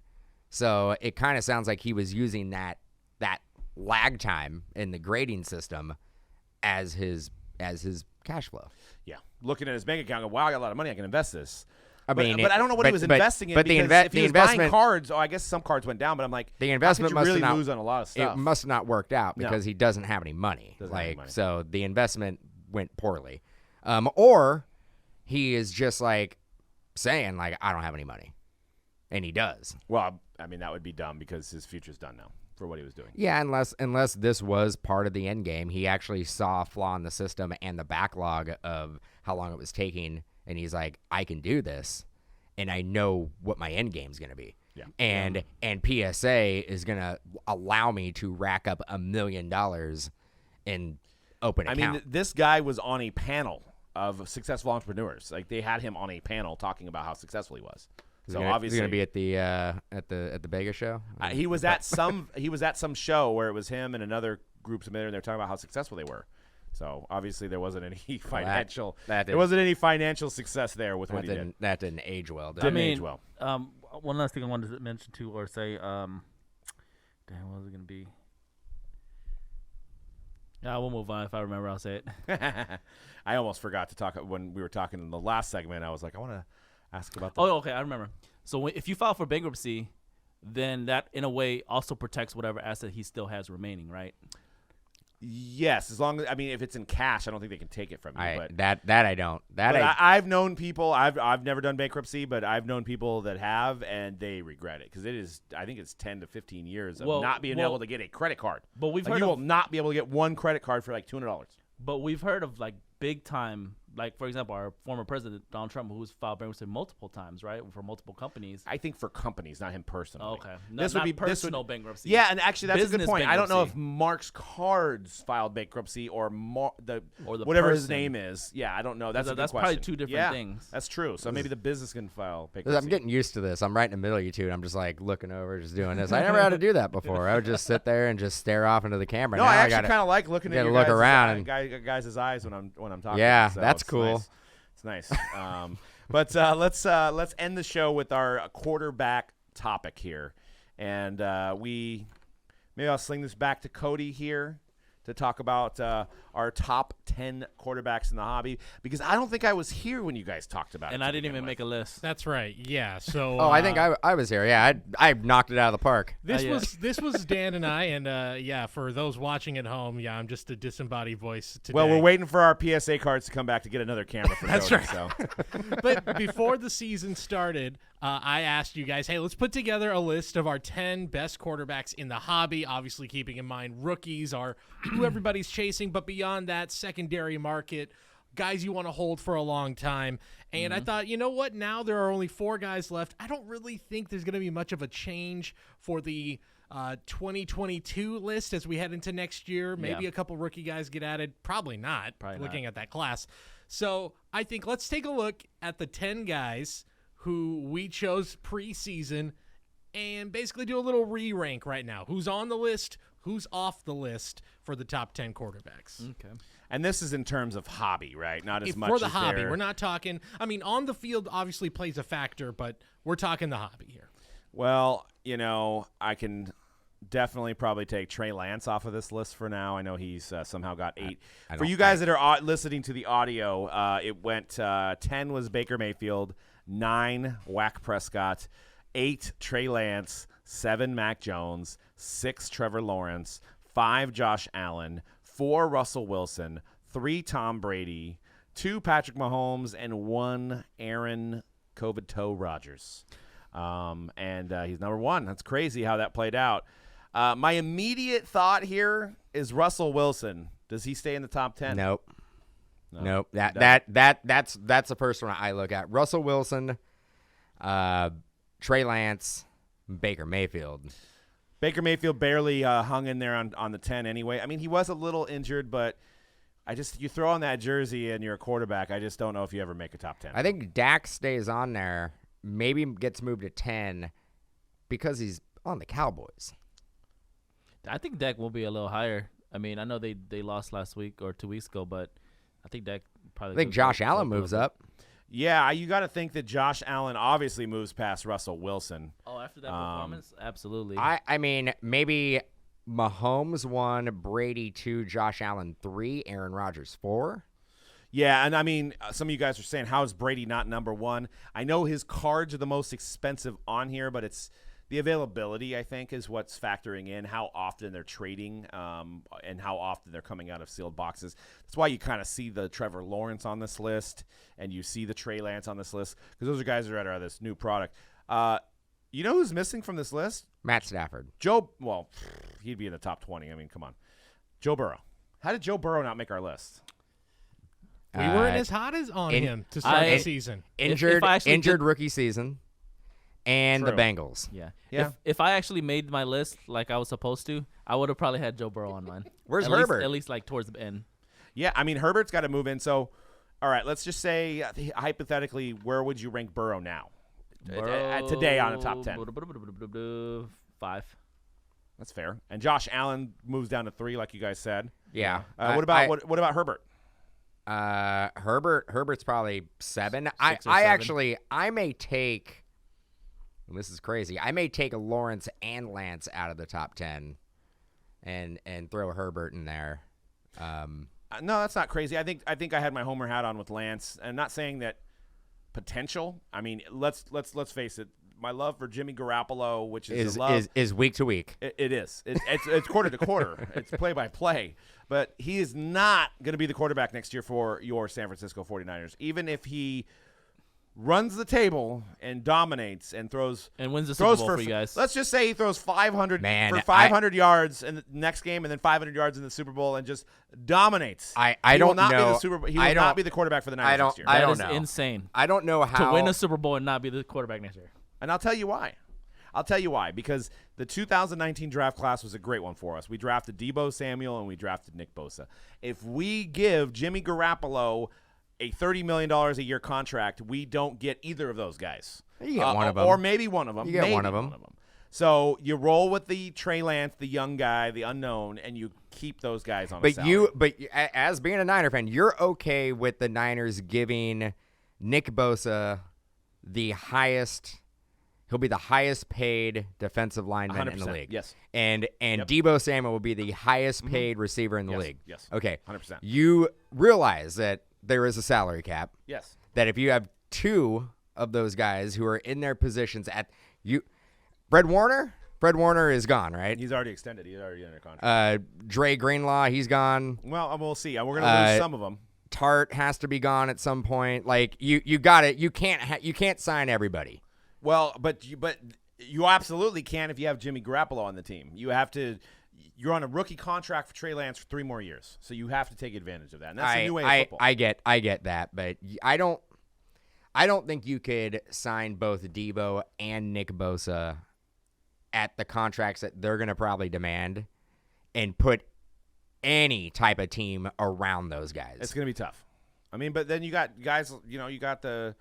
So it kind of sounds like he was using that lag time in the grading system as his cash flow. Yeah, looking at his bank account, wow, I got a lot of money. I can invest this. But I don't know what he was investing in. But if he was buying cards, I guess some cards went down. But I'm like, the investment must really lose on a lot of stuff. It must have not worked out because he doesn't have any money. Money. So the investment went poorly, or he is just like saying like, I don't have any money, and he does. Well, I mean, that would be dumb because his future's done now for what he was doing. Yeah, unless this was part of the end game. He actually saw a flaw in the system and the backlog of how long it was taking, and he's like, I can do this, and I know what my end game's going to be. Yeah. And PSA is going to allow me to rack up $1 million in open account. I mean, this guy was on a panel of successful entrepreneurs. Like, they had him on a panel talking about how successful he was. So obviously, he's gonna be at the Vegas show. He was at some show where it was him and another group submitter, and they're talking about how successful they were. So obviously, there wasn't any financial. There wasn't any financial success there with what he did. That didn't age well. Didn't age well. One last thing I wanted to mention too, or say, damn, what was it gonna be? Yeah, we'll move on. If I remember, I'll say it. I almost forgot to talk when we were talking in the last segment. I was like, I want to ask about that. Oh, okay, I remember. So if you file for bankruptcy, then that in a way also protects whatever asset he still has remaining, right? Yes, as long as if it's in cash, I don't think they can take it from you. I don't. I've known people. I've never done bankruptcy, but I've known people that have, and they regret it because it is. I think it's 10 to 15 years of not being able to get a credit card. But we've heard you will not be able to get one credit card for like $200. But we've heard of like big time, like for example, our former president Donald Trump, who's filed bankruptcy multiple times, right, for multiple companies. I think for companies, not him personally. Oh, okay, this would be personal bankruptcy. Yeah, and actually that's a good point. Bankruptcy. I don't know if Marx Cards filed bankruptcy or the whatever person. His name is. Yeah, I don't know. That's probably two different things. That's true. So maybe the business can file bankruptcy. I'm getting used to this. I'm right in the middle of you two, and I'm just like looking over, just doing this. I never had to do that before. I would just sit there and just stare off into the camera. No, now I actually kind of like looking at your guys' eyes when I'm talking. Yeah, so that's cool. Nice. It's nice. But let's end the show with our quarterback topic here, and maybe I'll sling this back to Cody here to talk about our top 10 quarterbacks in the hobby, because I don't think I was here when you guys talked about it. And I didn't even make a list. That's right. Yeah. So. I think I was here. Yeah, I knocked it out of the park. This was Dan and I, and for those watching at home, I'm just a disembodied voice today. Well, we're waiting for our PSA cards to come back to get another camera for That's Cody, right. So. But before the season started, I asked you guys, hey, let's put together a list of our 10 best quarterbacks in the hobby, obviously keeping in mind rookies are who everybody's chasing, but beyond that, secondary market, guys you want to hold for a long time. And I thought, you know what? Now there are only 4 guys left. I don't really think there's going to be much of a change for the 2022 list as we head into next year. Maybe Yeah. a couple rookie guys get added. Probably not, Probably looking not. at that class. So I think let's take a look at the 10 guys who we chose preseason and basically do a little re-rank right now. Who's on the list, who's off the list for the top 10 quarterbacks. Okay. And this is in terms of hobby, right? Not as much For the as hobby. their- We're not talking, I mean, on the field obviously plays a factor, but we're talking the hobby here. Well, I can definitely probably take Trey Lance off of this list for now. I know he's somehow got 8. I For don't- you guys that are listening to the audio, it went 10 was Baker Mayfield, 9 Dak Prescott, 8 Trey Lance, 7 Mac Jones, 6 Trevor Lawrence, 5 Josh Allen, 4 Russell Wilson, 3 Tom Brady, 2 Patrick Mahomes, and 1 Aaron COVID toe Rodgers. And he's number 1. That's crazy how that played out. My immediate thought here is Russell Wilson. Does he stay in the top 10? Nope. No. Nope. That's the first one I look at. Russell Wilson, Trey Lance, Baker Mayfield. Baker Mayfield barely hung in there on the 10 anyway. I mean, he was a little injured, but you throw on that jersey and you're a quarterback. I just don't know if you ever make a top 10. I think Dak stays on there, maybe gets moved to 10 because he's on the Cowboys. I think Dak will be a little higher. I mean, I know they lost last week or 2 weeks ago, but I think Dak probably. I think could Josh go Allen a little moves bit. up. Yeah, you got to think that Josh Allen obviously moves past Russell Wilson. Oh, after that performance, absolutely. I mean, maybe Mahomes 1, Brady 2, Josh Allen 3, Aaron Rodgers 4. Yeah, and I mean, some of you guys are saying, how is Brady not number 1? I know his cards are the most expensive on here, but it's the availability, I think, is what's factoring in how often they're trading and how often they're coming out of sealed boxes. That's why you kind of see the Trevor Lawrence on this list and you see the Trey Lance on this list because those are guys that are this new product. You know who's missing from this list? Matt Stafford. He'd be in the top 20. I mean, come on. Joe Burrow. How did Joe Burrow not make our list? We weren't as hot as on him to start the season. Injured, if I actually injured did- rookie season, and the True. Bengals. Yeah. Yeah. If I actually made my list like I was supposed to, I would have probably had Joe Burrow on mine. Where's At Herbert? Least, at least like towards the end. Yeah, I mean, Herbert's got to move in. So, all right, let's just say, hypothetically, where would you rank Burrow now? Today on the top 10. 5. That's fair. And Josh Allen moves down to 3, like you guys said. Yeah. What about Herbert? Herbert's probably 7. 6 or 7. I may take. And this is crazy. I may take Lawrence and Lance out of the top 10, and throw Herbert in there. No, that's not crazy. I think I had my homer hat on with Lance. I'm not saying that potential. I mean, let's face it. My love for Jimmy Garoppolo, which is week to week. It is. It's quarter to quarter. It's play by play. But he is not going to be the quarterback next year for your San Francisco 49ers. Even if he runs the table and dominates and throws And wins the Super Bowl for you guys. Let's just say he throws 500 Man, for 500 yards in the next game and then 500 yards in the Super Bowl and just dominates. I He will don't not know. Be the Super Bowl. He will not be the quarterback for the Niners next year. I That don't is know. insane. I don't know how To win a Super Bowl and not be the quarterback next year. And I'll tell you why. Because the 2019 draft class was a great one for us. We drafted Deebo Samuel and we drafted Nick Bosa. If we give Jimmy Garoppolo a $30 million a year contract, we don't get either of those guys. You get one of them. Or maybe one of them. You get maybe one of them. So you roll with the Trey Lance, the young guy, the unknown, and you keep those guys on a salary. But as being a Niner fan, you're okay with the Niners giving Nick Bosa the highest. He'll be the highest paid defensive lineman in the 100%, league. yes. And Yep. Deebo Samuel will be the highest paid receiver in the Yes, league. yes. Okay. 100%. You realize that there is a salary cap. Yes. That if you have 2 of those guys who are in their positions Fred Warner is gone, right? He's already extended. He's already under contract. Dre Greenlaw, he's gone. Well, we'll see. We're going to lose some of them. Tart has to be gone at some point. Like you got it. You can't sign everybody. Well, but you absolutely can if you have Jimmy Garoppolo on the team. You're on a rookie contract for Trey Lance for 3 more years, so you have to take advantage of that. And that's the new way of football. I get that, but I don't think you could sign both Deebo and Nick Bosa at the contracts that they're going to probably demand and put any type of team around those guys. It's going to be tough. I mean, but then you got guys, you got the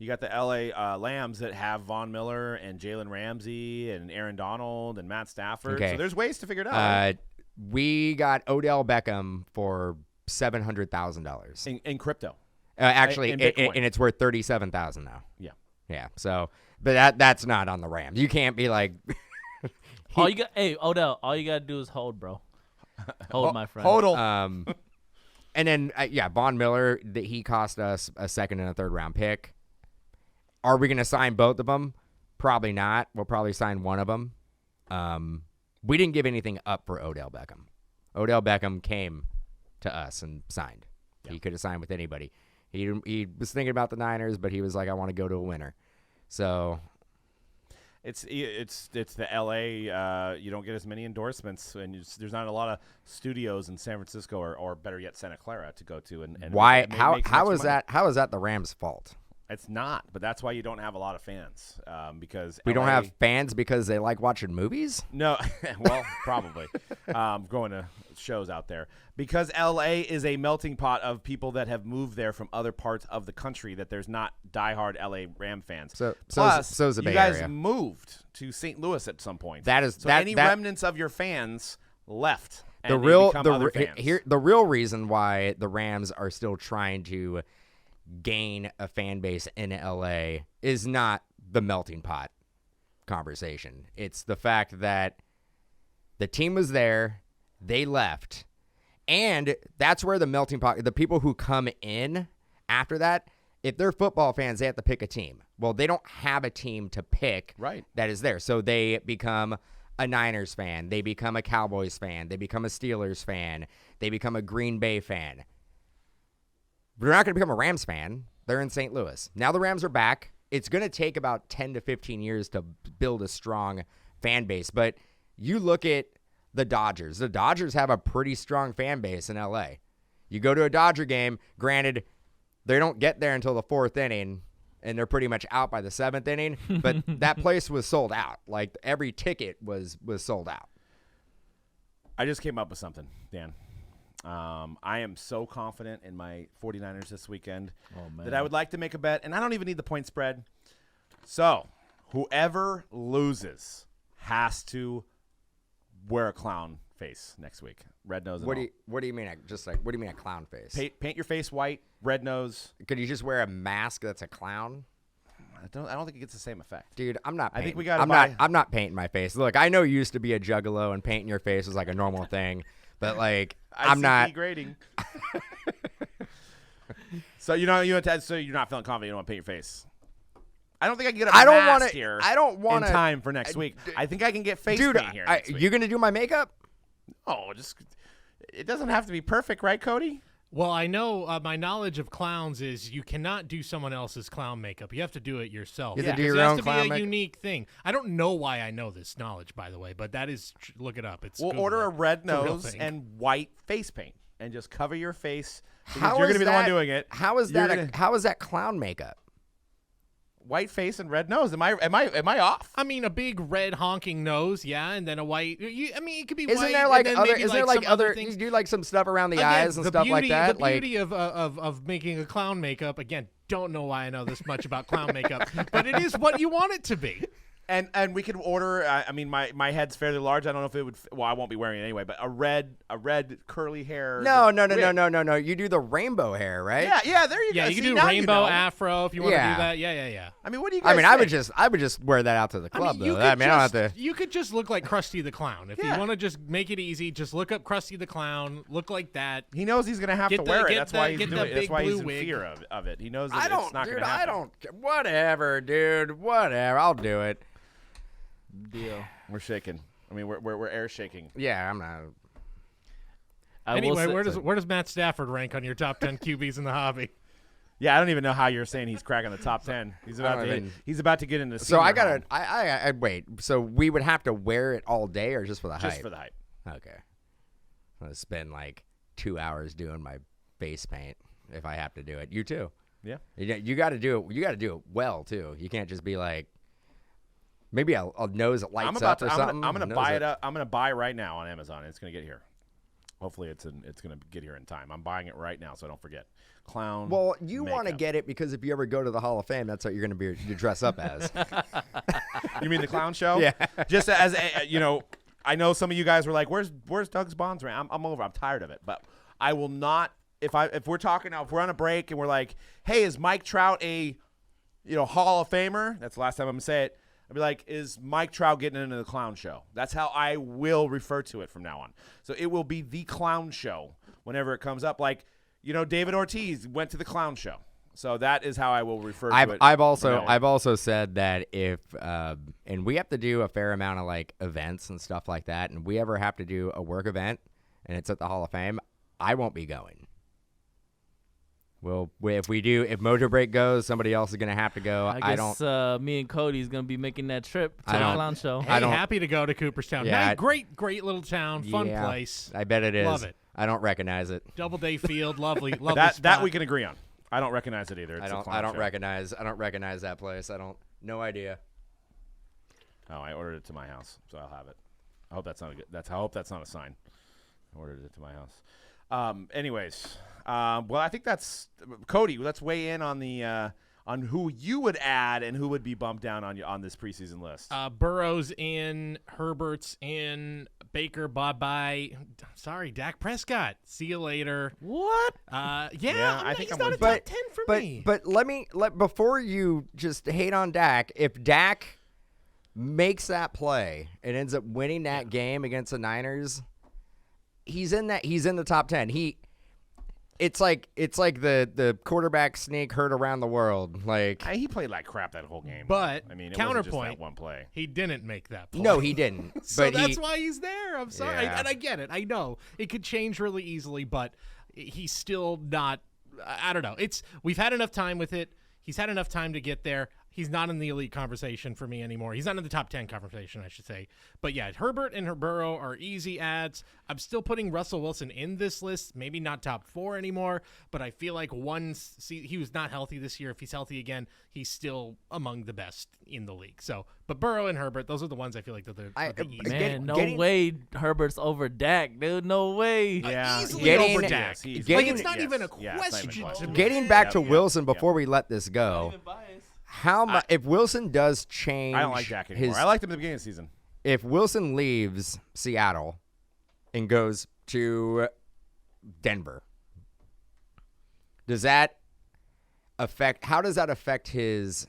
LA Lambs that have Von Miller and Jalen Ramsey and Aaron Donald and Matt Stafford. Okay. So there's ways to figure it out. We got Odell Beckham for $700,000 In crypto. Actually, in and Bitcoin. it's worth $37,000 now. Yeah. Yeah. So, but that's not on the Rams. You can't be like. Hey Odell, all you gotta do is hold, bro. Hold, my friend. Hodl. And then Von Miller, he cost us a second and a third round pick. Are we going to sign both of them? Probably not. We'll probably sign one of them. We didn't give anything up for Odell Beckham. Odell Beckham came to us and signed. Yeah. He could have signed with anybody. He was thinking about the Niners, but he was like, I want to go to a winner. So it's the LA. You don't get as many endorsements, and there's not a lot of studios in San Francisco or better yet, Santa Clara to go to. And why? make How is money. that? How is that the Rams' fault? It's not, but that's why you don't have a lot of fans because we don't LA have fans because they like watching movies. No, well, probably going to shows out there because LA is a melting pot of people that have moved there from other parts of the country. That there's not diehard LA Ram fans. Plus, so's the Bay you guys Area. moved to St. Louis at some point. Any remnants of your fans left. And the real other fans. the real reason why the Rams are still trying to gain a fan base in LA is not the melting pot conversation. It's the fact that the team was there, they left, and that's where the melting pot, the people who come in after that, if they're football fans, they have to pick a team. Well, they don't have a team to pick that is there. So they become a Niners fan, they become a Cowboys fan, they become a Steelers fan, they become a Green Bay fan. They're not going to become a Rams fan. They're in St. Louis. Now the Rams are back. It's going to take about 10 to 15 years to build a strong fan base. But you look at the Dodgers. The Dodgers have a pretty strong fan base in L.A. You go to a Dodger game, granted, they don't get there until the fourth inning, and they're pretty much out by the seventh inning. But that place was sold out. Like, every ticket was sold out. I just came up with something, Dan. I am so confident in my 49ers this weekend that I would like to make a bet, and I don't even need the point spread. So, whoever loses has to wear a clown face next week. Red nose and all. What do you mean? What do you mean a clown face? Paint your face white, red nose. Could you just wear a mask that's a clown? I don't think it gets the same effect. Dude, I'm not. I think painting. we got. I'm not painting my face. Look, I know you used to be a juggalo, and painting your face was like a normal thing. But like, I'm not grading. So you're not feeling confident. You don't want to paint your face. I don't think I can get a mask here. I don't want in time for next week. I think I can get face paint here. Next week. You gonna do my makeup? Oh, it doesn't have to be perfect, right, Cody? Well, I know my knowledge of clowns is you cannot do someone else's clown makeup. You have to do it yourself. You have to do your it has own to clown be a makeup? unique thing. I don't know why I know this knowledge, by the way, but that is look it up. We'll Google order it. a red It's a real nose thing. and white face paint and just cover your face. How you're going to is be the one that- doing it. How is You're that? gonna- How is that clown makeup? White face and red nose. Am I off? I mean, a big red honking nose, yeah, and then a white. I mean, it could be white. Isn't there like and then other? maybe Is there some like other? things? You do like some stuff around the Again, eyes and stuff like that. The beauty of making a clown makeup. Again, don't know why I know this much about clown makeup, but it is what you want it to be. And we could order. I mean, my head's fairly large. I don't know if it would. Well, I won't be wearing it anyway. But a red curly hair. No. wig. You do the rainbow hair, right? Yeah. There you go. Yeah, you See, can do now rainbow you know. afro if you want to Yeah. do that. Yeah. I mean, what do you guys? I mean, I think? would just wear that out to the club you though. could I mean, I don't have to. You could just look like Krusty the Clown. If Yeah. you want to just make it easy, just look up Krusty the Clown, look like that. He knows he's gonna have Get to the- wear it. get That's the- why he's get doing the it. That's big why he's blue in wig. fear of it. He knows that I it's don't, not dude. gonna happen. I don't. Whatever, dude. Whatever. I'll do it. Deal. We're shaking. I mean, we're air shaking. Yeah, I'm not. Anyway, where does Matt Stafford rank on your top 10 QBs in the hobby? Yeah, I don't even know how you're saying he's cracking the top 10. He's about don't to. even- He's about to get into. So I senior gotta. home. I wait. So we would have to wear it all day, or just for the hype? Just for the hype. Okay. I'm gonna spend like 2 hours doing my face paint if I have to do it. You too. Yeah. You got to do it. You got to do it well too. You can't just be like Maybe a nose that lights up or something. I'm gonna buy it up. I'm gonna buy right now on Amazon. It's gonna get here. Hopefully, it's gonna get here in time. I'm buying it right now, so I don't forget. Clown. Well, you want to get it because if you ever go to the Hall of Fame, that's what you're gonna be. You dress up as. You mean the clown show? Yeah. Just as I know some of you guys were like, "Where's Doug's Bonds rant?" I'm over. I'm tired of it. But I will not. If we're talking now, if we're on a break and we're like, "Hey, is Mike Trout a Hall of Famer?" That's the last time I'm gonna say it. I'd be like, is Mike Trout getting into the clown show? That's how I will refer to it from now on. So it will be the clown show whenever it comes up. Like, David Ortiz went to the clown show. So that is how I will refer to it. I've also said that if and we have to do a fair amount of like events and stuff like that, and we ever have to do a work event and it's at the Hall of Fame, I won't be going. Well, if Mojobreak goes, somebody else is going to have to go. I guess me and Cody's going to be making that trip to the clown show. Hey, happy to go to Cooperstown. Yeah, great little town, fun place. I bet it is. Love it. I don't recognize it. Doubleday Field, lovely that spot. we can agree on. I don't recognize it either. It's I don't recognize that place. No idea. Oh, I ordered it to my house, so I'll have it. I hope that's not I hope that's not a sign. I ordered it to my house. Anyways, well, I think that's Cody. Let's weigh in on the on who you would add and who would be bumped down on this preseason list. Burrow's in, Herbert's in, Baker, bye-bye. Sorry, Dak Prescott. See you later. What? Yeah, I think he's I'm not with a you. top 10 for me. But before you just hate on Dak, if Dak makes that play and ends up winning that game against the Niners, he's in the top 10. It's like the quarterback sneak heard around the world. Like he played like crap that whole game. But I mean, it counterpoint, wasn't just that one play. He didn't make that play. No, he didn't. So but that's why he's there. I'm sorry. Yeah. And I get it. I know. It could change really easily, but he's still not I don't know. We've had enough time with it. He's had enough time to get there. He's not in the elite conversation for me anymore. He's not in the top 10 conversation, I should say. But yeah, Herbert and Burrow are easy adds. I'm still putting Russell Wilson in this list. Maybe not top 4 anymore, but I feel like he was not healthy this year. If he's healthy again, he's still among the best in the league. So, but Burrow and Herbert, those are the ones I feel like that are the easy. Man, no way Herbert's over Dak, dude. No way. Yeah, easily over Dak. It's not even a question to me. Getting back to Wilson before we let this go. How much if Wilson does change? I don't like Dak anymore. I liked him at the beginning of the season. If Wilson leaves Seattle and goes to Denver, does that affect? How does that affect his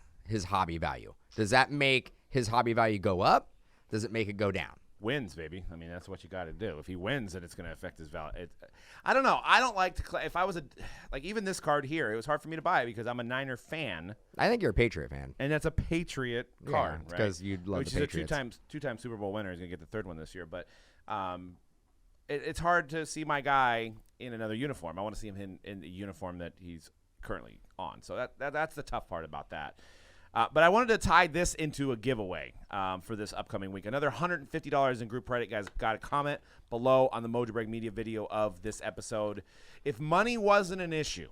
hobby value? Does that make his hobby value go up? Does it make it go down? Wins, baby. I mean, that's what you got to do. If he wins, then it's going to affect his value. I don't know. I don't like to. If I was even this card here, it was hard for me to buy because I'm a Niner fan. I think you're a Patriot fan, and that's a Patriot card, right? Because you love Which the is Patriots. a two-time Super Bowl winner. He's going to get the third one this year, but it's hard to see my guy in another uniform. I want to see him in the uniform that he's currently on. So that's the tough part about that. But I wanted to tie this into a giveaway for this upcoming week. Another $150 in group credit. Guys, got a comment below on the Mojobreak Media video of this episode. If money wasn't an issue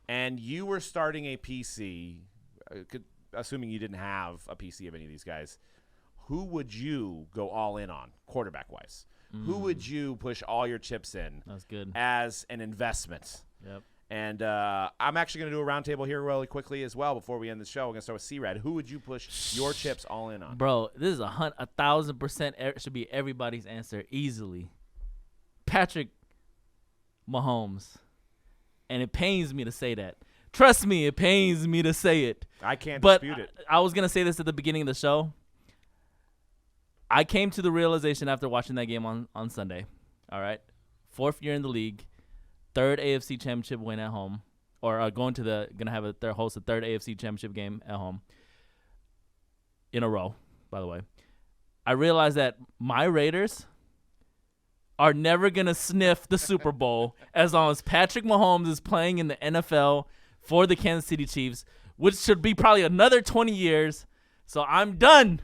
and you were starting a PC, assuming you didn't have a PC of any of these guys, who would you go all in on quarterback-wise? Who would you push all your chips in That's good. as an investment? Yep. And I'm actually going to do a roundtable here really quickly as well before we end the show. We're going to start with C-Rad. Who would you push your chips all in on? Bro, this is 1,000% should be everybody's answer easily. Patrick Mahomes. And it pains me to say that. Trust me, it pains me to say it. I can't But dispute it. I was going to say this at the beginning of the show. I came to the realization after watching that game on Sunday. All right. 4th year in the league. 3rd AFC Championship win at home, or gonna have their host a 3rd AFC Championship game at home in a row. By the way, I realized that my Raiders are never gonna sniff the Super Bowl as long as Patrick Mahomes is playing in the NFL for the Kansas City Chiefs, which should be probably another 20 years. So I'm done.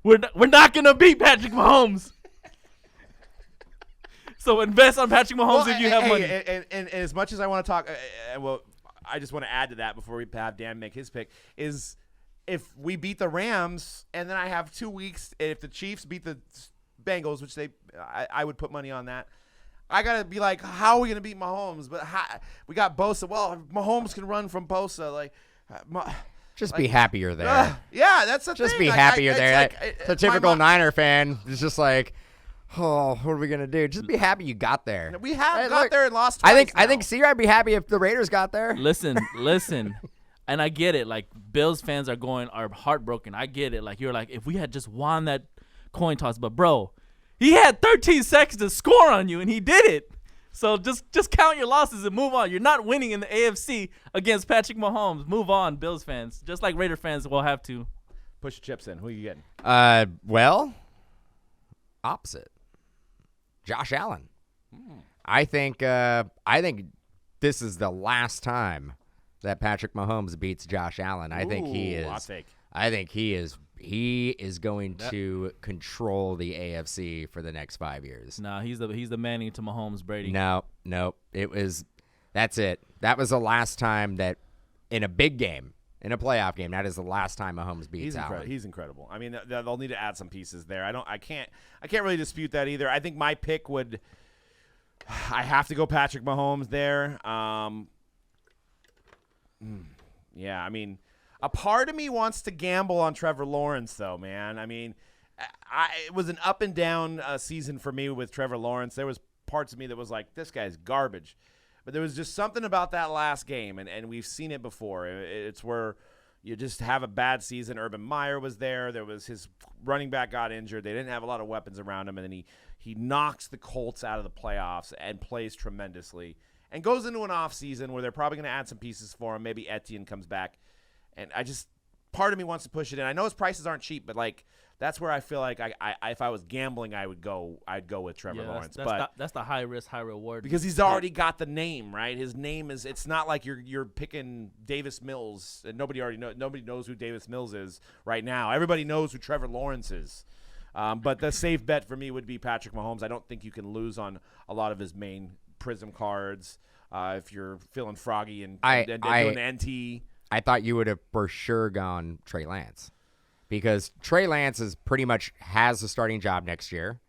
We're not gonna beat Patrick Mahomes. So invest on Patrick Mahomes if you have money. And as much as I want to talk, I just want to add to that before we have Dan make his pick, is if we beat the Rams and then I have 2 weeks, if the Chiefs beat the Bengals, which I would put money on that. I got to be like, how are we going to beat Mahomes? But we got Bosa. Well, Mahomes can run from Bosa. Like, Just be happy you're there. Yeah, that's the thing. Just be happy you're there. It's The typical Niner fan is just like, oh, what are we gonna do? Just be happy you got there. We have got there and lost twice I think C-Rod be happy if the Raiders got there. Listen. And I get it. Like, Bills fans are heartbroken. I get it. Like, you're like, if we had just won that coin toss. But, bro, he had 13 seconds to score on you, and he did it. So just count your losses and move on. You're not winning in the AFC against Patrick Mahomes. Move on, Bills fans. Just like Raider fans will have to. Push your chips in. Who are you getting? Well, opposite. Josh Allen. I think this is the last time that Patrick Mahomes beats Josh Allen. I think he is. Hot take. I think he is. He is going to control the AFC for the next 5 years. Nah, he's the Manning to Mahomes Brady. No. That's it. That was the last time that in a big game, in a playoff game, that is the last time Mahomes beats Allen. He's incredible. I mean, they'll need to add some pieces there. I can't really dispute that either. I think my pick would. I have to go Patrick Mahomes there. Yeah, I mean, a part of me wants to gamble on Trevor Lawrence, though, man. I mean, it was an up and down season for me with Trevor Lawrence. There was parts of me that was like, this guy's garbage. But there was just something about that last game, and we've seen it before. It's where you just have a bad season. Urban Meyer was there. There was his running back got injured. They didn't have a lot of weapons around him, and then he knocks the Colts out of the playoffs and plays tremendously and goes into an offseason where they're probably going to add some pieces for him. Maybe Etienne comes back. And part of me wants to push it in. I know his prices aren't cheap, but like that's where I feel like if I was gambling, I'd go with Trevor Lawrence. That's the high risk, high reward. Because he's already got the name, right? His name is. It's not like you're picking Davis Mills, and nobody knows who Davis Mills is right now. Everybody knows who Trevor Lawrence is. But the safe bet for me would be Patrick Mahomes. I don't think you can lose on a lot of his main Prism cards if you're feeling froggy and doing NT. I thought you would have for sure gone Trey Lance because Trey Lance is pretty much has a starting job next year.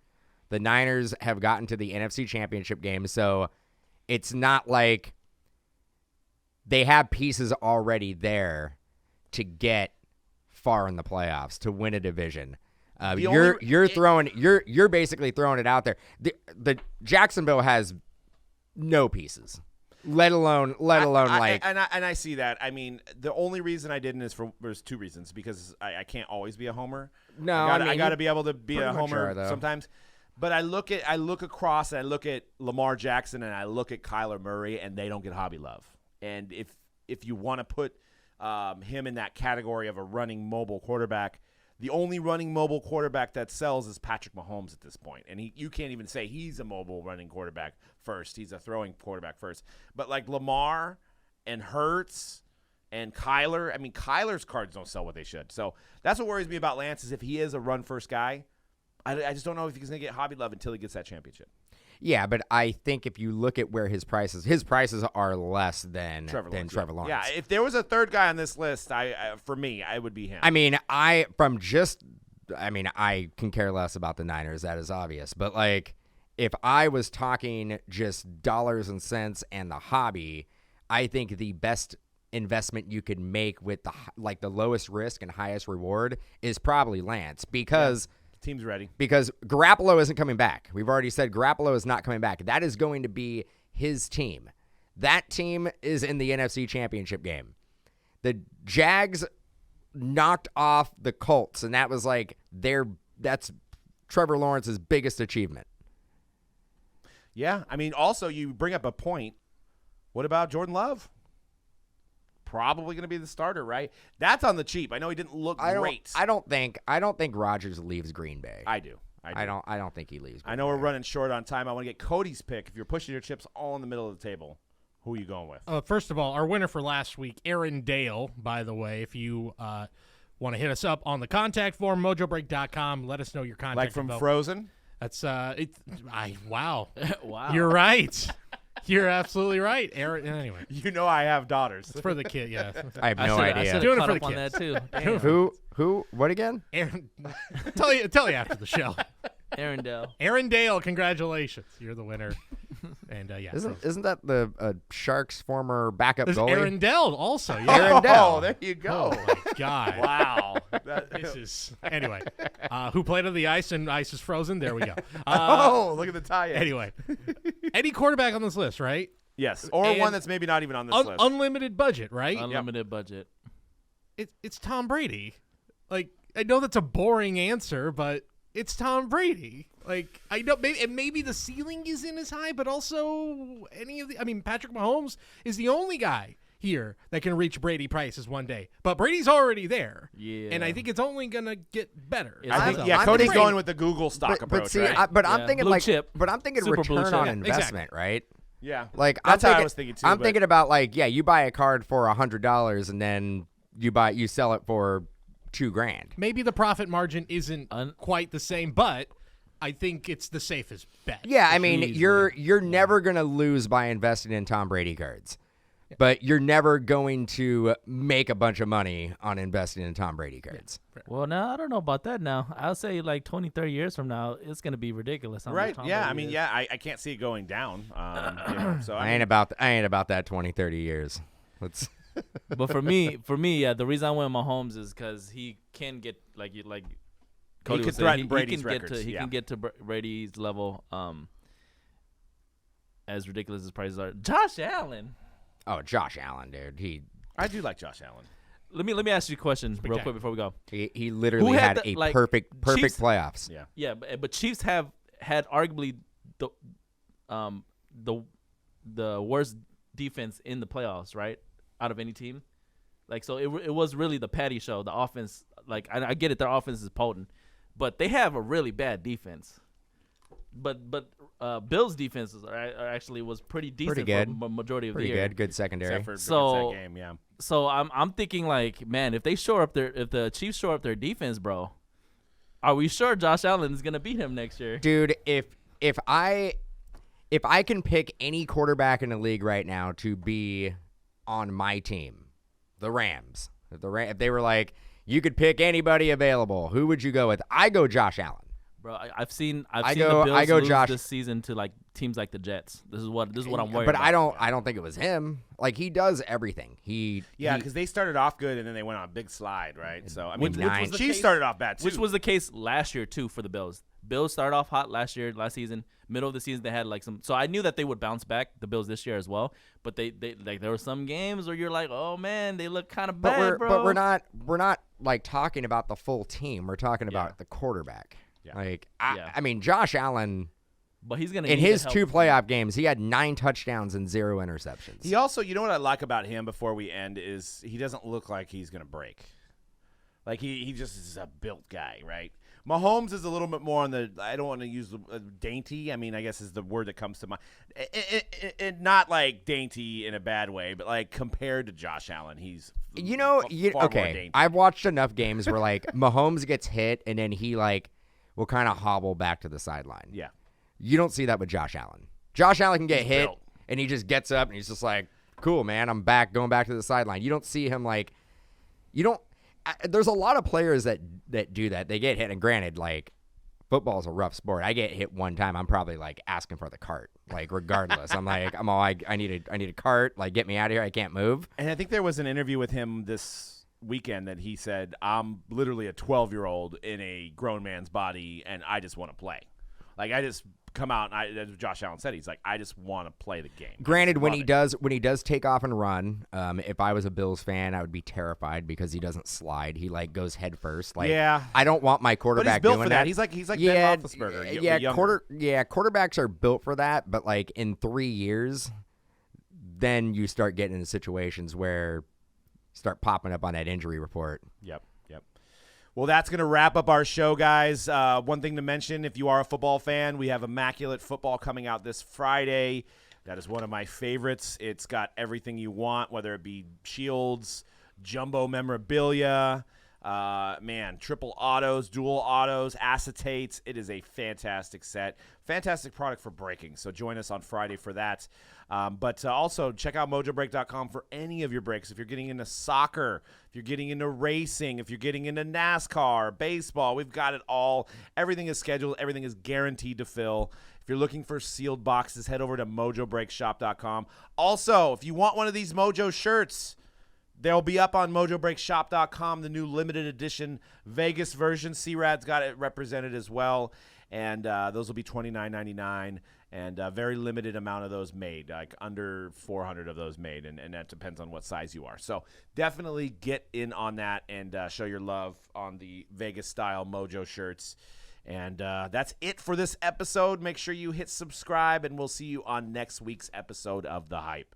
The Niners have gotten to the NFC Championship game, so it's not like they have pieces already there to get far in the playoffs to win a division. You're basically throwing it out there. The Jacksonville has no pieces. Let alone like. And I see that. I mean, the only reason I didn't is there's two reasons because I can't always be a homer. No, I got to be able to be a homer are, sometimes. But I look across and I look at Lamar Jackson and I look at Kyler Murray and they don't get Hobby Love. And if you want to put him in that category of a running mobile quarterback, the only running mobile quarterback that sells is Patrick Mahomes at this point. And you can't even say he's a mobile running quarterback first. He's a throwing quarterback first. But like Lamar and Hurts and Kyler, I mean, Kyler's cards don't sell what they should. So that's what worries me about Lance is if he is a run-first guy, I just don't know if he's going to get Hobby Love until he gets that championship. Yeah, but I think if you look at where his prices are less than Trevor Lawrence. Yeah, if there was a third guy on this list, for me, I would be him. I mean, I can care less about the Niners. That is obvious. But like, if I was talking just dollars and cents and the hobby, I think the best investment you could make with the lowest risk and highest reward is probably Lance because. Yeah. Team's ready. Because Garoppolo isn't coming back. We've already said Garoppolo is not coming back. That is going to be his team. That team is in the NFC Championship game. The Jags knocked off the Colts, and that was like that's Trevor Lawrence's biggest achievement. Yeah, I mean, also you bring up a point. What about Jordan Love? Probably going to be the starter, right? That's on the cheap. I know he didn't look great. I don't think Rodgers leaves Green Bay. I do. I don't think he leaves. I know we're running short on time. I want to get Cody's pick. If you're pushing your chips all in the middle of the table, who are you going with? First of all, our winner for last week, Aaron Dale, by the way. If you want to hit us up on the contact form, mojobreak.com, let us know your contact Like from info. Frozen? That's wow. Wow. You're right. You're absolutely right, Aaron. Anyway, You know I have daughters. it's for the kid. Yeah, I have no I idea. should Doing it have for caught the up on kids. that too. Damn. Who? What again? Aaron. tell you after the show. Arendelle. Aaron Dale, congratulations, you're the winner. And yeah, Isn't that the Sharks' former backup there's goalie? Aaron Dell also. Yeah. Aaron Dell. Oh, there you go. Oh my God. Wow. This is anyway. Who played on the ice and ice is frozen? There we go. Oh, look at the tie-in. Anyway, any quarterback on this list, right? Yes, or And one that's maybe not even on this list. Unlimited budget, right? Unlimited budget. It's Tom Brady. Like, I know that's a boring answer, but it's Tom Brady. Like, I know maybe the ceiling isn't as high, but also Patrick Mahomes is the only guy here that can reach Brady prices one day. But Brady's already there. Yeah. And I think it's only going to get better. I think- Yeah, I'm Cody's thinking- going with the Google stock approach, But see, right? I'm Yeah. thinking Blue like, chip. but I'm thinking Super blue return chip. on Yeah, investment, right? Yeah. Like That's I'm how I thinking, was thinking too. I'm but- thinking about like, yeah, you buy a card for $100 and then you sell it for $2,000. Maybe the profit margin isn't quite the same, but I think it's the safest bet. Yeah, I mean, Easily. you're never gonna lose by investing in Tom Brady cards, but you're never going to make a bunch of money on investing in Tom Brady cards. Well, now I don't know about that. Now I'll say like 20, 30 years from now, it's gonna be ridiculous. how much Right. Tom Yeah. Brady I mean, is. yeah. I can't see it going down. So I ain't about that 20, 30 years. Let's. But for me, yeah, the reason I went Mahomes is because he can get like Cody could was saying, threaten Brady's he can records, He yeah. can get to Brady's level. As ridiculous as prices are, Josh Allen. Oh, Josh Allen, dude. I do like Josh Allen. Let me ask you a question real quick before we go. He literally Who had had the- a like, perfect Chiefs- playoffs. Yeah. Yeah, but Chiefs have had arguably the worst defense in the playoffs, right? Out of any team. Like, so it was really the Patty show. The offense, like, I get it, their offense is potent, but they have a really bad defense. But Bills' defense are actually was pretty decent Pretty good. for the majority of Pretty the year. good secondary. Except for So- that game, yeah. So I'm thinking like, man, if the Chiefs shore up their defense, bro, are we sure Josh Allen is gonna beat him next year? Dude, if I can pick any quarterback in the league right now to be on my team, the Rams. If they were like, you could pick anybody available, who would you go with? I go Josh Allen. Bro, I've seen the go Bills lose Josh. this season to like teams like the Jets. This is what I'm worried But about. I don't think it was him. Like, he does everything. Yeah, because they started off good and then they went on a big slide, right? So I mean, Which was the the Chiefs case- started off bad too. Which was the case last year too for the Bills. Bills started off hot last season. Middle of the season they had like some. So I knew that they would bounce back, the Bills, this year as well. But they like there were some games where you're like, oh man, they look kind of bad, bro. But we're not like talking about the full team. We're talking about the quarterback. Yeah. Like Yeah. I mean, Josh Allen But he's gonna in need his the help. 2 playoff games, he had 9 touchdowns and 0 interceptions. He also, you know what I like about him before we end is he doesn't look like he's going to break. Like he just is a built guy, right? Mahomes is a little bit more on the, I don't want to use the dainty. I mean, I guess is the word that comes to mind. It not like dainty in a bad way, but like compared to Josh Allen, he's far more okay. dainty. I've watched enough games where like Mahomes gets hit and then he like will kind of hobble back to the sideline. Yeah. You don't see that with Josh Allen. Josh Allen can get He's hit built. and he just gets up and he's just like, cool, man, I'm back, going back to the sideline. You don't see him like, there's a lot of players that do that. They get hit, and granted, like, football's a rough sport. I get hit one time, I'm probably like asking for the cart, like regardless. I'm like, I need a cart, like get me out of here. I can't move. And I think there was an interview with him this weekend that he said, I'm literally a 12-year-old in a grown man's body, and I just want to play. Like, I just come out, and as Josh Allen said, he's like, I just want to play the game. Granted, when love he it. does take off and run, if I was a Bills fan, I would be terrified because he doesn't slide. He like goes head first. Like, Yeah. I don't want my But quarterback he's built doing for that. He's like yeah, Ben Roethlisberger. yeah, younger. quarterbacks are built for that. But like in 3 years, then you start getting into situations where you start popping up on that injury report. Yep. Well, that's going to wrap up our show, guys. One thing to mention, if you are a football fan, we have Immaculate Football coming out this Friday. That is one of my favorites. It's got everything you want, whether it be shields, jumbo memorabilia, Man, triple autos, dual autos, acetates. It is a fantastic set. Fantastic product for breaking. So join us on Friday for that. But also check out Mojobreak.com for any of your breaks. If you're getting into soccer, if you're getting into racing, if you're getting into NASCAR, baseball, we've got it all. Everything is scheduled. Everything is guaranteed to fill. If you're looking for sealed boxes, head over to mojobreakshop.com. Also, if you want one of these Mojo shirts, they'll be up on mojobreakshop.com, the new limited edition Vegas version. C-Rad's got it represented as well. And those will be $29.99, and a very limited amount of those made, like under 400 of those made, and that depends on what size you are. So definitely get in on that and show your love on the Vegas-style Mojo shirts. And that's it for this episode. Make sure you hit subscribe, and we'll see you on next week's episode of The Hype.